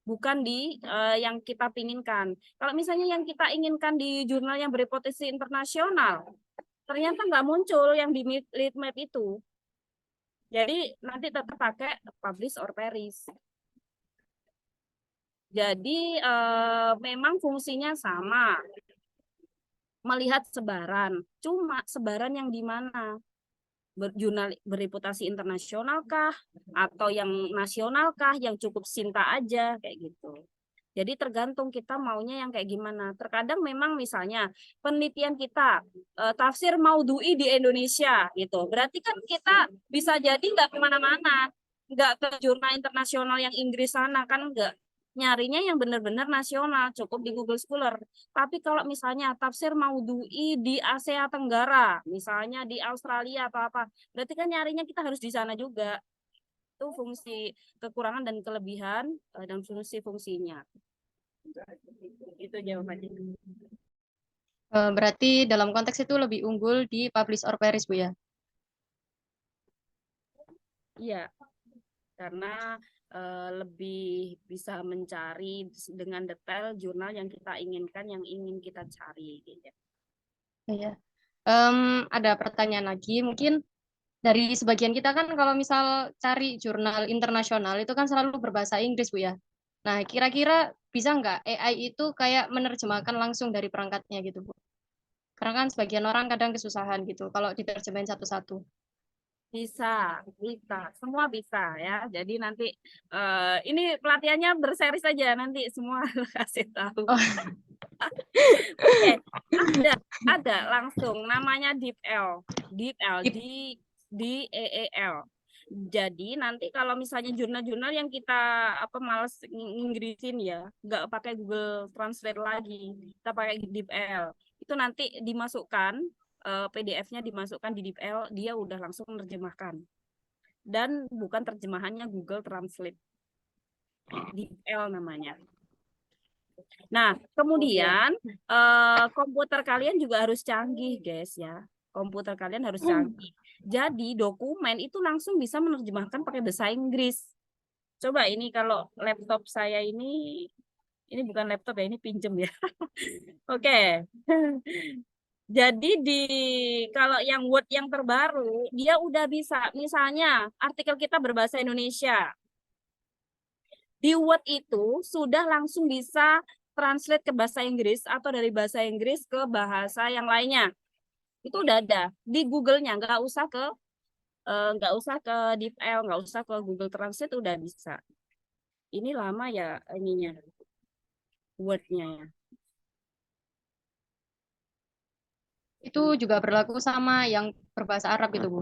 Bukan di yang kita inginkan. Kalau misalnya yang kita inginkan di jurnal yang bereputasi internasional, ternyata nggak muncul yang di lead map itu. Jadi nanti tetap pakai publish or perish. Jadi memang fungsinya sama, melihat sebaran. Cuma sebaran yang di mana? Jurnal bereputasi internasional kah? Atau yang nasional kah? Yang cukup Sinta aja, kayak gitu. Jadi tergantung kita maunya yang kayak gimana. Terkadang memang misalnya penelitian kita tafsir maudhu'i di Indonesia gitu. Berarti kan kita bisa jadi nggak kemana-mana, nggak ke jurnal internasional yang Inggris sana kan nggak. Nyarinya yang benar-benar nasional, cukup di Google Scholar. Tapi kalau misalnya tafsir maudhu'i di Asia Tenggara, misalnya di Australia atau apa, berarti kan nyarinya kita harus di sana juga. Itu fungsi kekurangan dan kelebihan dan fungsi-fungsinya. Itu jawabannya. Berarti dalam konteks itu lebih unggul di publish or perish, Bu ya? Iya, karena lebih bisa mencari dengan detail jurnal yang kita inginkan, yang ingin kita cari. Gitu. Iya. Ada pertanyaan lagi, mungkin dari sebagian kita kan kalau misal cari jurnal internasional itu kan selalu berbahasa Inggris, Bu ya. Nah, kira-kira bisa nggak AI itu kayak menerjemahkan langsung dari perangkatnya gitu, Bu? Karena kan sebagian orang kadang kesusahan gitu kalau diterjemahin satu-satu. Bisa, semua bisa ya. Jadi nanti ini pelatihannya berseri saja, nanti semua kasih tahu. Oh. Oke, ada langsung namanya DeepL, DeepL. Jadi nanti kalau misalnya jurnal-jurnal yang kita males nginggrisin ya, nggak pakai Google Translate lagi, kita pakai DeepL. Itu nanti dimasukkan PDF-nya dimasukkan di DeepL, dia udah langsung menerjemahkan. Dan bukan terjemahannya Google Translate. DeepL namanya. Nah, kemudian komputer kalian juga harus canggih, guys ya. Komputer kalian harus canggih. Jadi dokumen itu langsung bisa menerjemahkan pakai bahasa Inggris. Coba ini kalau laptop saya ini bukan laptop ya, ini pinjem ya. Oke. Jadi kalau yang Word yang terbaru, dia udah bisa, misalnya artikel kita berbahasa Indonesia. Di Word itu sudah langsung bisa translate ke bahasa Inggris atau dari bahasa Inggris ke bahasa yang lainnya. Itu udah ada di Google-nya, nggak usah ke DeepL, nggak usah ke Google Translate, udah bisa. Ini lama ya ininya, Word-nya ya. Itu juga berlaku sama yang berbahasa Arab gitu, Bu?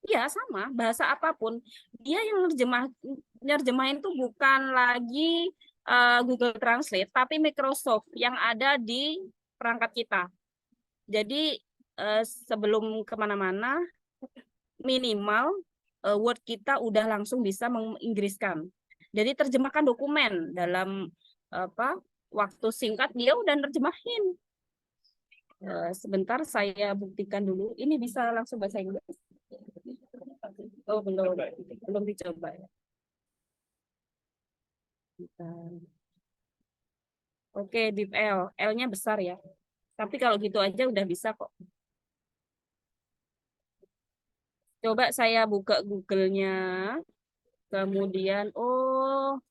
Iya, sama. Bahasa apapun. Dia yang nerjemahin itu bukan lagi Google Translate, tapi Microsoft yang ada di perangkat kita. Jadi sebelum kemana-mana, minimal Word kita udah langsung bisa menginggriskan. Jadi terjemahkan dokumen dalam waktu singkat dia udah nerjemahin. Sebentar saya buktikan dulu. Ini bisa langsung bahasa Inggris. Oh, belum dicoba ya. Oke, DeepL. L-nya besar ya. Tapi kalau gitu aja udah bisa kok. Coba saya buka Google-nya. Kemudian,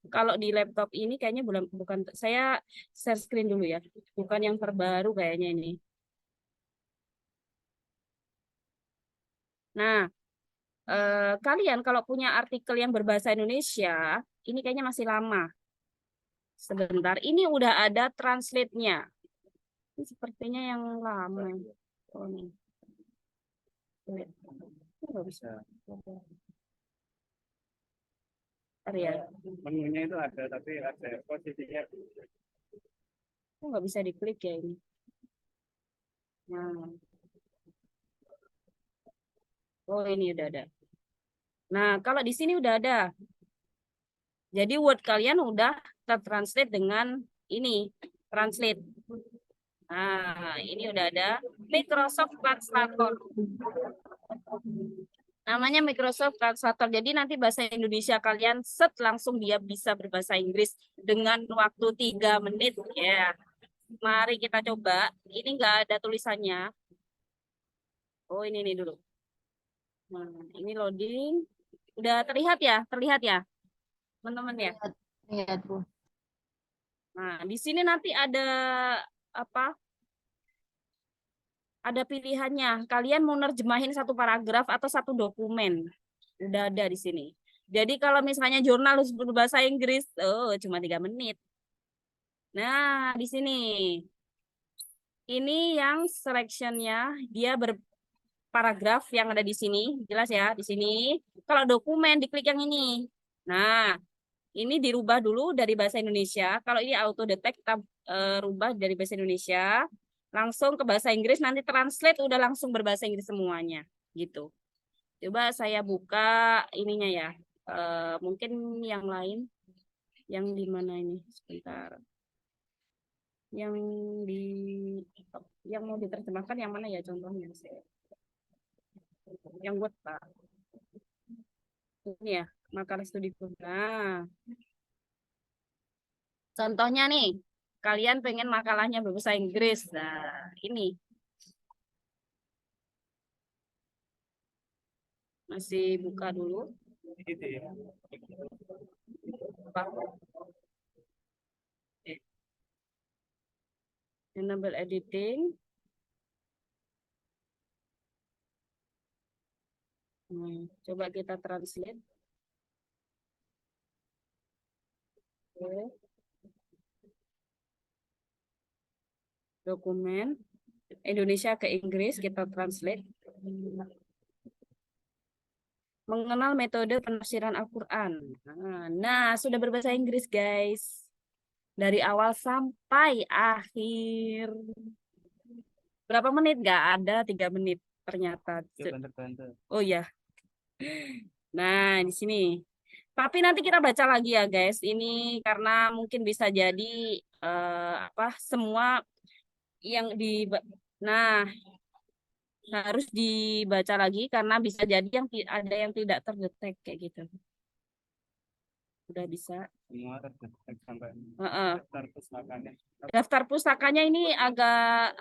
kalau di laptop ini kayaknya bukan. Saya share screen dulu ya. Bukan yang terbaru kayaknya ini. Nah, kalian kalau punya artikel yang berbahasa Indonesia, ini kayaknya masih lama. Sebentar, ini udah ada translate-nya. Ini sepertinya yang lama. Oh, ini. Nggak bisa. Ya. Menunya itu ada, tapi ada posisinya. Nggak bisa diklik ya ini. Nah. Oh, ini udah ada. Nah, kalau di sini udah ada. Jadi Word kalian udah tertranslate dengan ini, translate. Nah, ini udah ada Microsoft Translator. Namanya Microsoft Translator. Jadi nanti bahasa Indonesia kalian langsung dia bisa berbahasa Inggris dengan waktu 3 menit ya. Mari kita coba. Ini nggak ada tulisannya. Oh, ini nih dulu. Nah, ini loading. Udah terlihat ya? Terlihat ya, teman-teman ya? Lihat, Bu. Nah, di sini nanti ada apa? Ada pilihannya. Kalian mau nerjemahin satu paragraf atau satu dokumen. Udah ada di sini. Jadi kalau misalnya jurnal berbahasa Inggris, oh cuma 3 menit. Nah, di sini. Ini yang selectionnya, dia berparagraf yang ada di sini. Jelas ya, di sini. Kalau dokumen, diklik yang ini. Nah, ini dirubah dulu dari bahasa Indonesia. Kalau ini auto detect, kita rubah dari bahasa Indonesia. Langsung ke bahasa Inggris, nanti translate udah langsung berbahasa Inggris semuanya. Gitu. Coba saya buka ininya ya. Mungkin yang lain. Yang di mana ini? Sebentar. Yang di yang mau diterjemahkan yang mana ya contohnya? Yang buat Pak. Ini ya, makalah studi. Nah, contohnya nih, kalian pengen makalahnya berbahasa Inggris. Nah, ini. Masih buka dulu. Gitu ya. Enable editing. Coba kita translate. Oke. Dokumen Indonesia ke Inggris kita translate. Mengenal metode penafsiran Al-Quran. Nah, sudah berbahasa Inggris, guys. Dari awal sampai akhir. Berapa menit? Nggak ada 3 menit ternyata. Oh ya. Nah, di sini. Tapi nanti kita baca lagi ya, guys. Ini karena mungkin bisa jadi semua yang nah, harus dibaca lagi karena bisa jadi ada yang tidak terdetek kayak gitu. Udah bisa. Semua terdetek sampai daftar pustakanya. Daftar pustakanya ini agak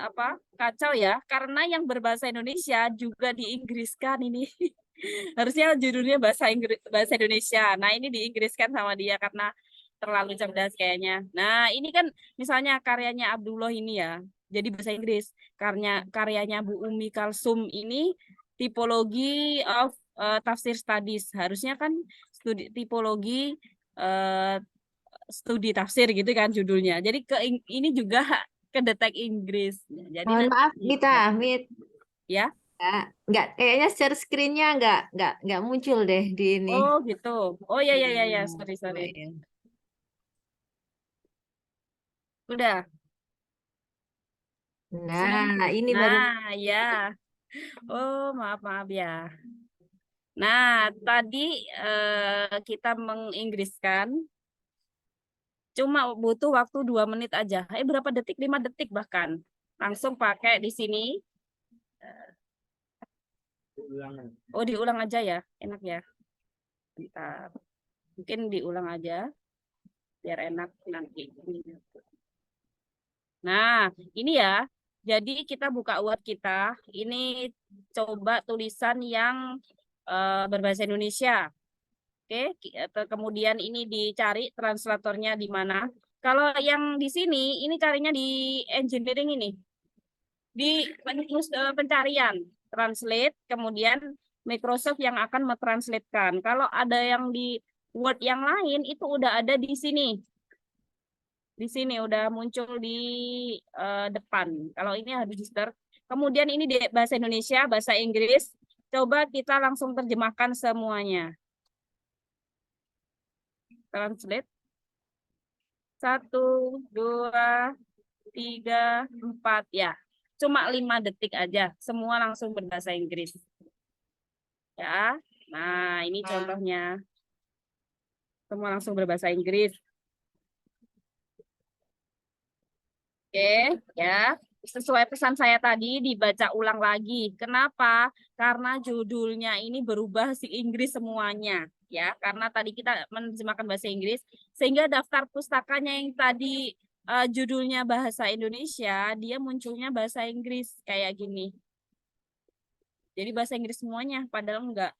kacau ya, karena yang berbahasa Indonesia juga diinggriskan ini. Harusnya judulnya bahasa Indonesia. Nah, ini diinggriskan sama dia karena terlalu cerdas kayaknya. Nah, ini kan misalnya karyanya Abdullah ini ya. Jadi bahasa Inggris. Karyanya Bu Umi Kalsum ini tipologi of tafsir studies. Harusnya kan studi tipologi studi tafsir gitu kan judulnya. Jadi ini juga kedetek Inggris. Jadi Mohon maaf, Mita, ya. Nggak, kayaknya share screen-nya nggak muncul deh di ini. Oh gitu. Oh ya, sorry. Udah. Nah, ini baru. Nah, ya. Oh, maaf ya. Nah, tadi kita menginggriskan cuma butuh waktu 2 menit aja. Berapa detik? 5 detik bahkan. Langsung pakai di sini. Oh, diulang aja ya. Enak ya. Bentar. Mungkin diulang aja. Biar enak nanti. Nah, ini ya. Jadi kita buka Word kita. Ini coba tulisan yang berbahasa Indonesia. Oke, kemudian ini dicari translatornya di mana. Kalau yang di sini, ini carinya di engineering ini. Di pencarian, translate, kemudian Microsoft yang akan mentranslatekan. Kalau ada yang di Word yang lain, itu udah ada di sini. Di sini udah muncul di depan. Kalau ini harus di start. Kemudian ini di bahasa Indonesia, bahasa Inggris. Coba kita langsung terjemahkan semuanya. Translate. 1, 2, 3, 4 ya. Cuma 5 detik aja. Semua langsung berbahasa Inggris. Ya. Nah, ini contohnya. Semua langsung berbahasa Inggris. Oke, ya. Sesuai pesan saya tadi dibaca ulang lagi. Kenapa? Karena judulnya ini berubah si Inggris semuanya, ya. Karena tadi kita menerjemahkan bahasa Inggris sehingga daftar pustakanya yang tadi judulnya bahasa Indonesia, dia munculnya bahasa Inggris kayak gini. Jadi bahasa Inggris semuanya, padahal enggak.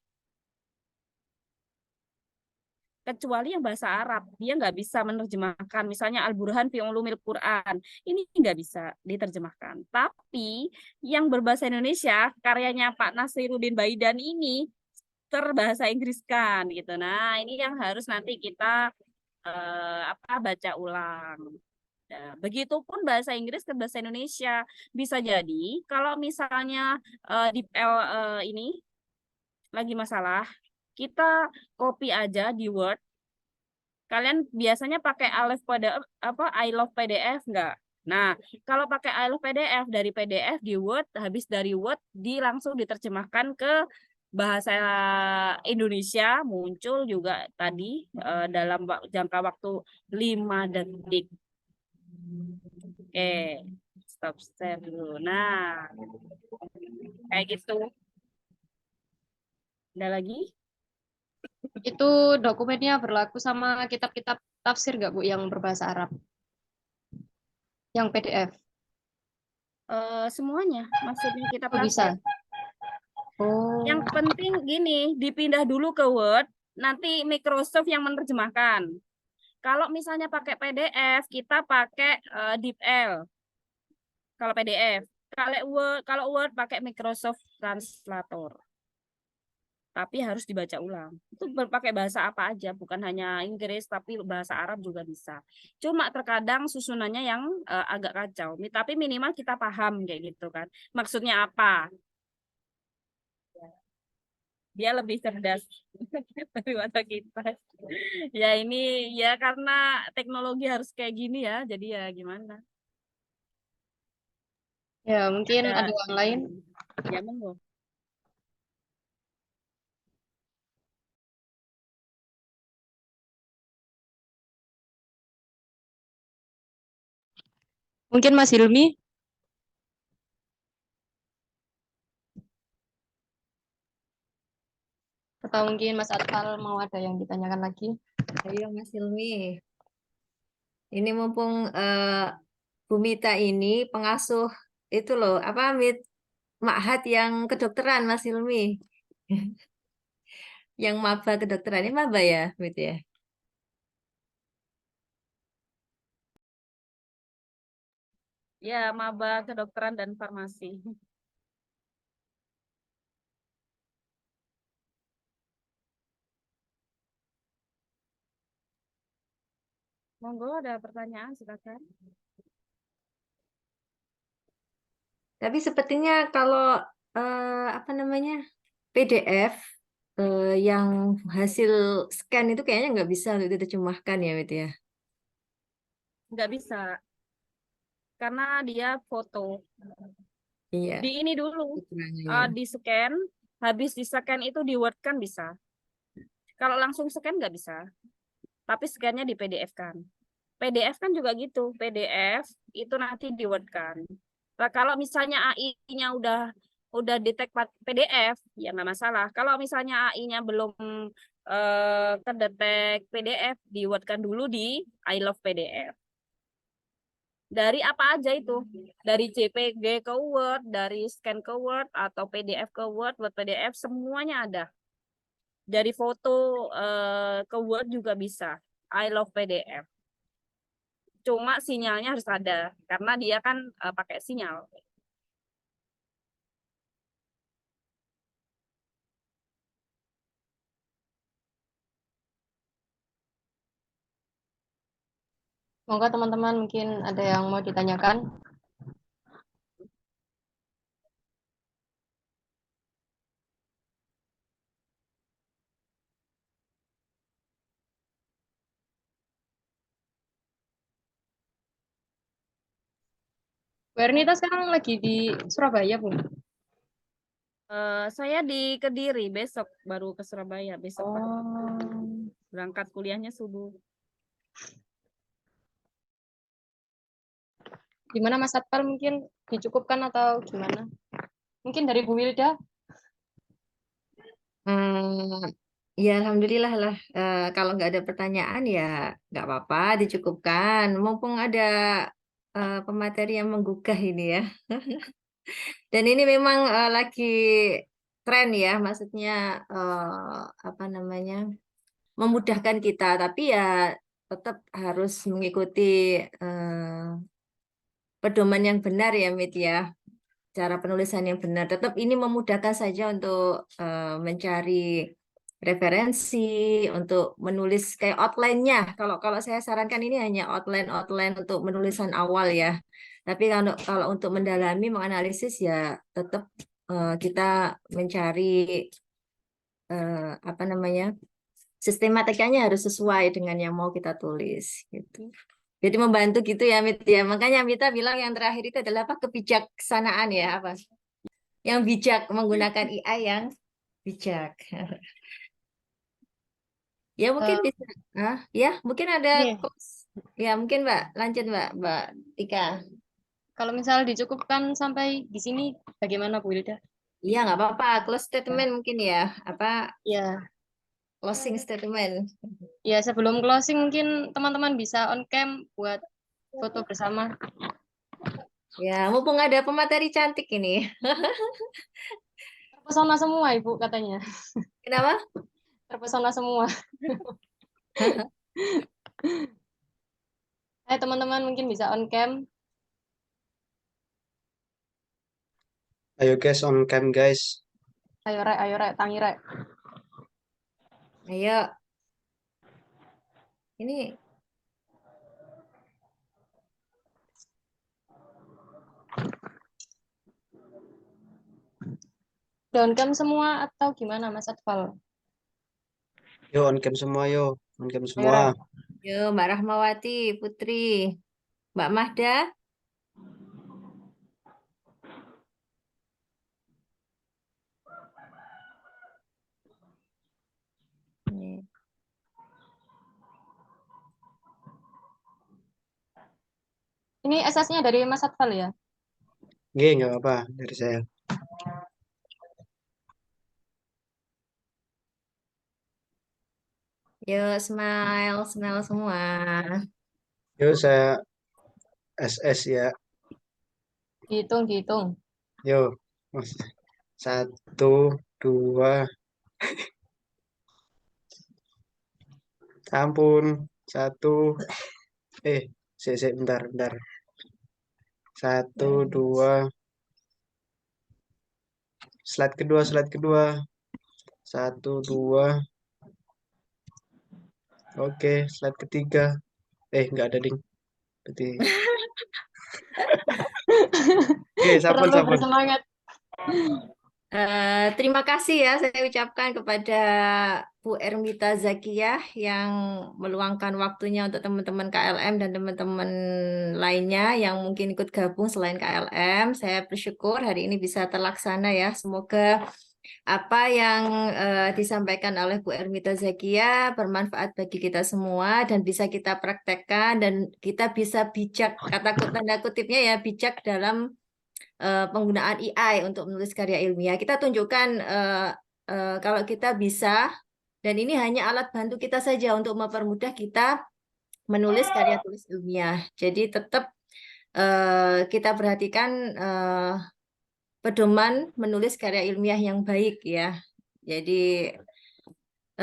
kecuali yang bahasa Arab. Dia nggak bisa menerjemahkan. Misalnya Al-Burhan fi Ulumil Quran. Ini nggak bisa diterjemahkan. Tapi yang berbahasa Indonesia, karyanya Pak Nasiruddin Baidan ini terbahasa Inggris kan gitu. Nah, ini yang harus nanti kita baca ulang. Nah, begitupun bahasa Inggris ke bahasa Indonesia. Bisa jadi kalau misalnya di ini lagi masalah, kita copy aja di Word. Kalian biasanya pakai I love PDF enggak? Nah, kalau pakai I love PDF dari PDF di Word, habis dari Word langsung diterjemahkan ke bahasa Indonesia, muncul juga tadi dalam jangka waktu 5 detik. Oke, stop share dulu. Nah, kayak gitu. Ada lagi? Itu dokumennya berlaku sama kitab-kitab tafsir nggak Bu yang berbahasa Arab? Yang PDF? Semuanya, maksudnya kita Oh, bisa. tafsir. Oh, Yang penting gini, dipindah dulu ke Word, nanti Microsoft yang menerjemahkan. Kalau misalnya pakai PDF, kita pakai DeepL. Kalau PDF, kalau Word pakai Microsoft Translator. Tapi harus dibaca ulang. Itu pakai bahasa apa aja, bukan hanya Inggris, tapi bahasa Arab juga bisa. Cuma terkadang susunannya yang agak kacau. Tapi minimal kita paham kayak gitu kan. Maksudnya apa? Dia lebih cerdas daripada kita. Ya ini ya karena teknologi harus kayak gini ya. Jadi ya gimana? ya mungkin ada yang lain. Ya monggo. Mungkin Mas Hilmi? Atau mungkin Mas Atal mau ada yang ditanyakan lagi? Ayo Mas Hilmi. Ini mumpung Bu Mita ini pengasuh itu loh, Ma'had yang kedokteran Mas Hilmi. Yang maba kedokteran ini maba ya, Mit ya. Ya maba kedokteran dan farmasi. Monggo ada pertanyaan silakan. Tapi sepertinya kalau PDF yang hasil scan itu kayaknya nggak bisa untuk diterjemahkan ya, Mit ya. Nggak bisa karena dia foto. Iya. Di ini dulu, Keterangannya. di scan, habis di scan itu di Word kan bisa. Kalau langsung scan nggak bisa, tapi scannya di PDF kan. PDF kan juga gitu, PDF itu nanti di Word kan. Nah, kalau misalnya AI-nya udah detect PDF, ya nggak masalah. Kalau misalnya AI-nya belum kedetek PDF, di Word kan dulu di I love PDF. Dari apa aja itu? Dari JPG ke Word, dari scan ke Word, atau PDF ke Word, Word PDF, semuanya ada. Dari foto ke Word juga bisa. I love PDF. Cuma sinyalnya harus ada, karena dia kan pakai sinyal. Semoga teman-teman mungkin ada yang mau ditanyakan. Bu Ernita sekarang lagi di Surabaya, Bu? Saya di Kediri, besok baru ke Surabaya. Besok berangkat kuliahnya subuh. Gimana Mas Atpal, mungkin dicukupkan atau gimana? Mungkin dari Bu Wilda? Ya Alhamdulillah lah. Kalau nggak ada pertanyaan ya nggak apa-apa, dicukupkan. Mumpung ada pemateri yang menggugah ini ya. Dan ini memang lagi tren ya, maksudnya memudahkan kita, tapi ya tetap harus mengikuti pedoman yang benar ya, Mit ya. Cara penulisan yang benar. Tetap ini memudahkan saja untuk mencari referensi, untuk menulis kayak outline-nya. Kalau saya sarankan ini hanya outline untuk penulisan awal ya. Tapi kalau untuk mendalami, menganalisis ya tetap kita mencari apa namanya, sistematikanya harus sesuai dengan yang mau kita tulis gitu. Jadi membantu gitu ya, Mit ya. Makanya Mita bilang yang terakhir itu adalah apa, kebijaksanaan ya, apa? Yang bijak, menggunakan AI yang bijak. Ya mungkin Eh, bisa. Ya mungkin ada Nih, ya mungkin Mbak, lanjut Mbak Tika. kalau misal dicukupkan sampai di sini, bagaimana Bu Wilda? Iya nggak apa-apa, close statement mungkin ya, apa Ya, closing statement. ya sebelum closing mungkin teman-teman bisa on cam buat foto bersama. Ya mumpung ada pemateri cantik ini. Terpesona semua Ibu katanya. Kenapa? Terpesona semua. Teman-teman mungkin bisa on cam. Ayo guys, on cam guys. Ayo rek, tangi rek. Ayo. Ini Udah on cam semua atau gimana Mas Atfal? Yo on cam semua yo. On cam Ayo semua. rek. Yo, Mbak Rahmawati, Putri, Mbak Mahda. Ini. Ini SS-nya dari Mas Atfal ya? Nggih, nggak apa-apa dari saya. Yo, smile, smile semua. Yo saya SS ya. Dihitung, dihitung. Yo. Mas. 1, 2. Ampun. 1. Bentar, bentar. 1, 2. Slide kedua. 1, 2. Oke, slide ketiga. Nggak ada ding. Berarti. Oke, Terlalu sampun. bersemangat. Terima kasih ya saya ucapkan kepada Bu Ermita Zakiyah yang meluangkan waktunya untuk teman-teman KLM dan teman-teman lainnya yang mungkin ikut gabung selain KLM. Saya bersyukur hari ini bisa terlaksana ya. Semoga apa yang disampaikan oleh Bu Ermita Zakiyah bermanfaat bagi kita semua dan bisa kita praktekkan dan kita bisa bijak, tanda kutipnya ya, bijak dalam penggunaan AI untuk menulis karya ilmiah. Kita tunjukkan kalau kita bisa, dan ini hanya alat bantu kita saja untuk mempermudah kita menulis karya tulis ilmiah. Jadi tetap kita perhatikan pedoman menulis karya ilmiah yang baik ya. Jadi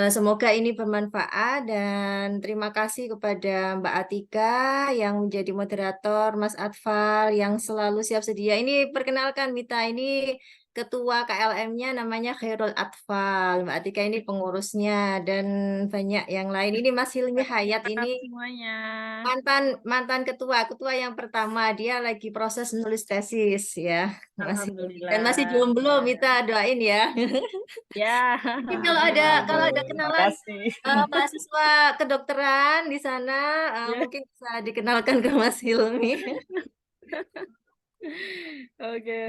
semoga ini bermanfaat dan terima kasih kepada Mbak Atika yang menjadi moderator, Mas Atfal yang selalu siap sedia. Ini perkenalkan Mita, ini ketua KLM-nya namanya Khairul Atfal. Mbak Atika ini pengurusnya dan banyak yang lain. Ini Mas Hilmi Hayat ini Semuanya. mantan ketua yang pertama, dia lagi proses menulis tesis ya. Dan masih Alhamdulillah. jomblo, Mita doain ya. Ya. Mungkin kalau ada Terima kenalan kasih. mahasiswa kedokteran di sana, Ya. mungkin bisa dikenalkan ke Mas Hilmi. Oke.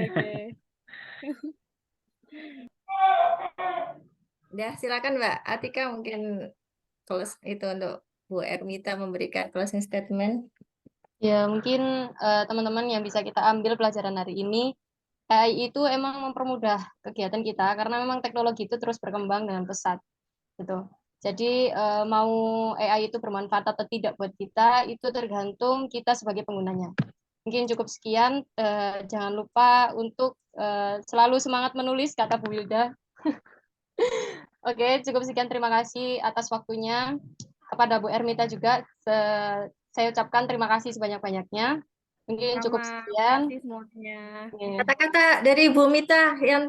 Ya, silakan Mbak Atika mungkin close itu untuk Bu Ermita memberikan closing statement. Ya, mungkin teman-teman yang bisa kita ambil pelajaran hari ini, AI itu emang mempermudah kegiatan kita karena memang teknologi itu terus berkembang dengan pesat, gitu. Jadi mau AI itu bermanfaat atau tidak buat kita itu tergantung kita sebagai penggunanya. Mungkin cukup sekian. Jangan lupa untuk selalu semangat menulis, kata Bu Wilda. Oke, cukup sekian. Terima kasih atas waktunya. Kepada Bu Ermita juga, saya ucapkan terima kasih sebanyak-banyaknya. Mungkin cukup Sama, sekian. kasih semuanya. Oke. Kata-kata dari Bu Mita yang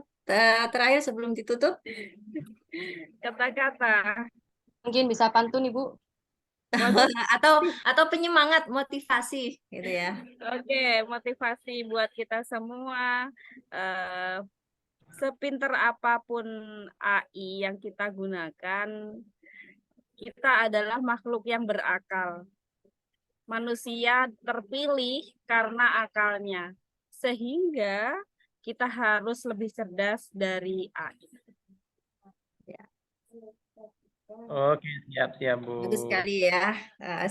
terakhir sebelum ditutup. Kata-kata Mungkin bisa pantun, Ibu. atau penyemangat motivasi gitu ya. Oke, motivasi buat kita semua. eh Sepinter apapun AI yang kita gunakan, kita adalah makhluk yang berakal. Manusia terpilih karena akalnya, sehingga kita harus lebih cerdas dari AI. Oke, siap Bu. Bagus sekali ya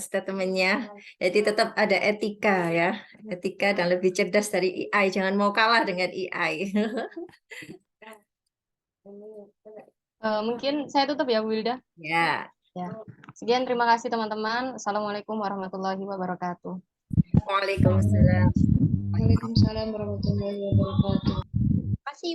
statementnya. Jadi tetap ada etika ya, etika dan lebih cerdas dari AI. Jangan mau kalah dengan AI. Mungkin saya tutup ya, Bu Wilda. Ya, Ya. Sekian, terima kasih teman-teman. Assalamualaikum warahmatullahi wabarakatuh. Waalaikumsalam. Waalaikumsalam warahmatullahi wabarakatuh.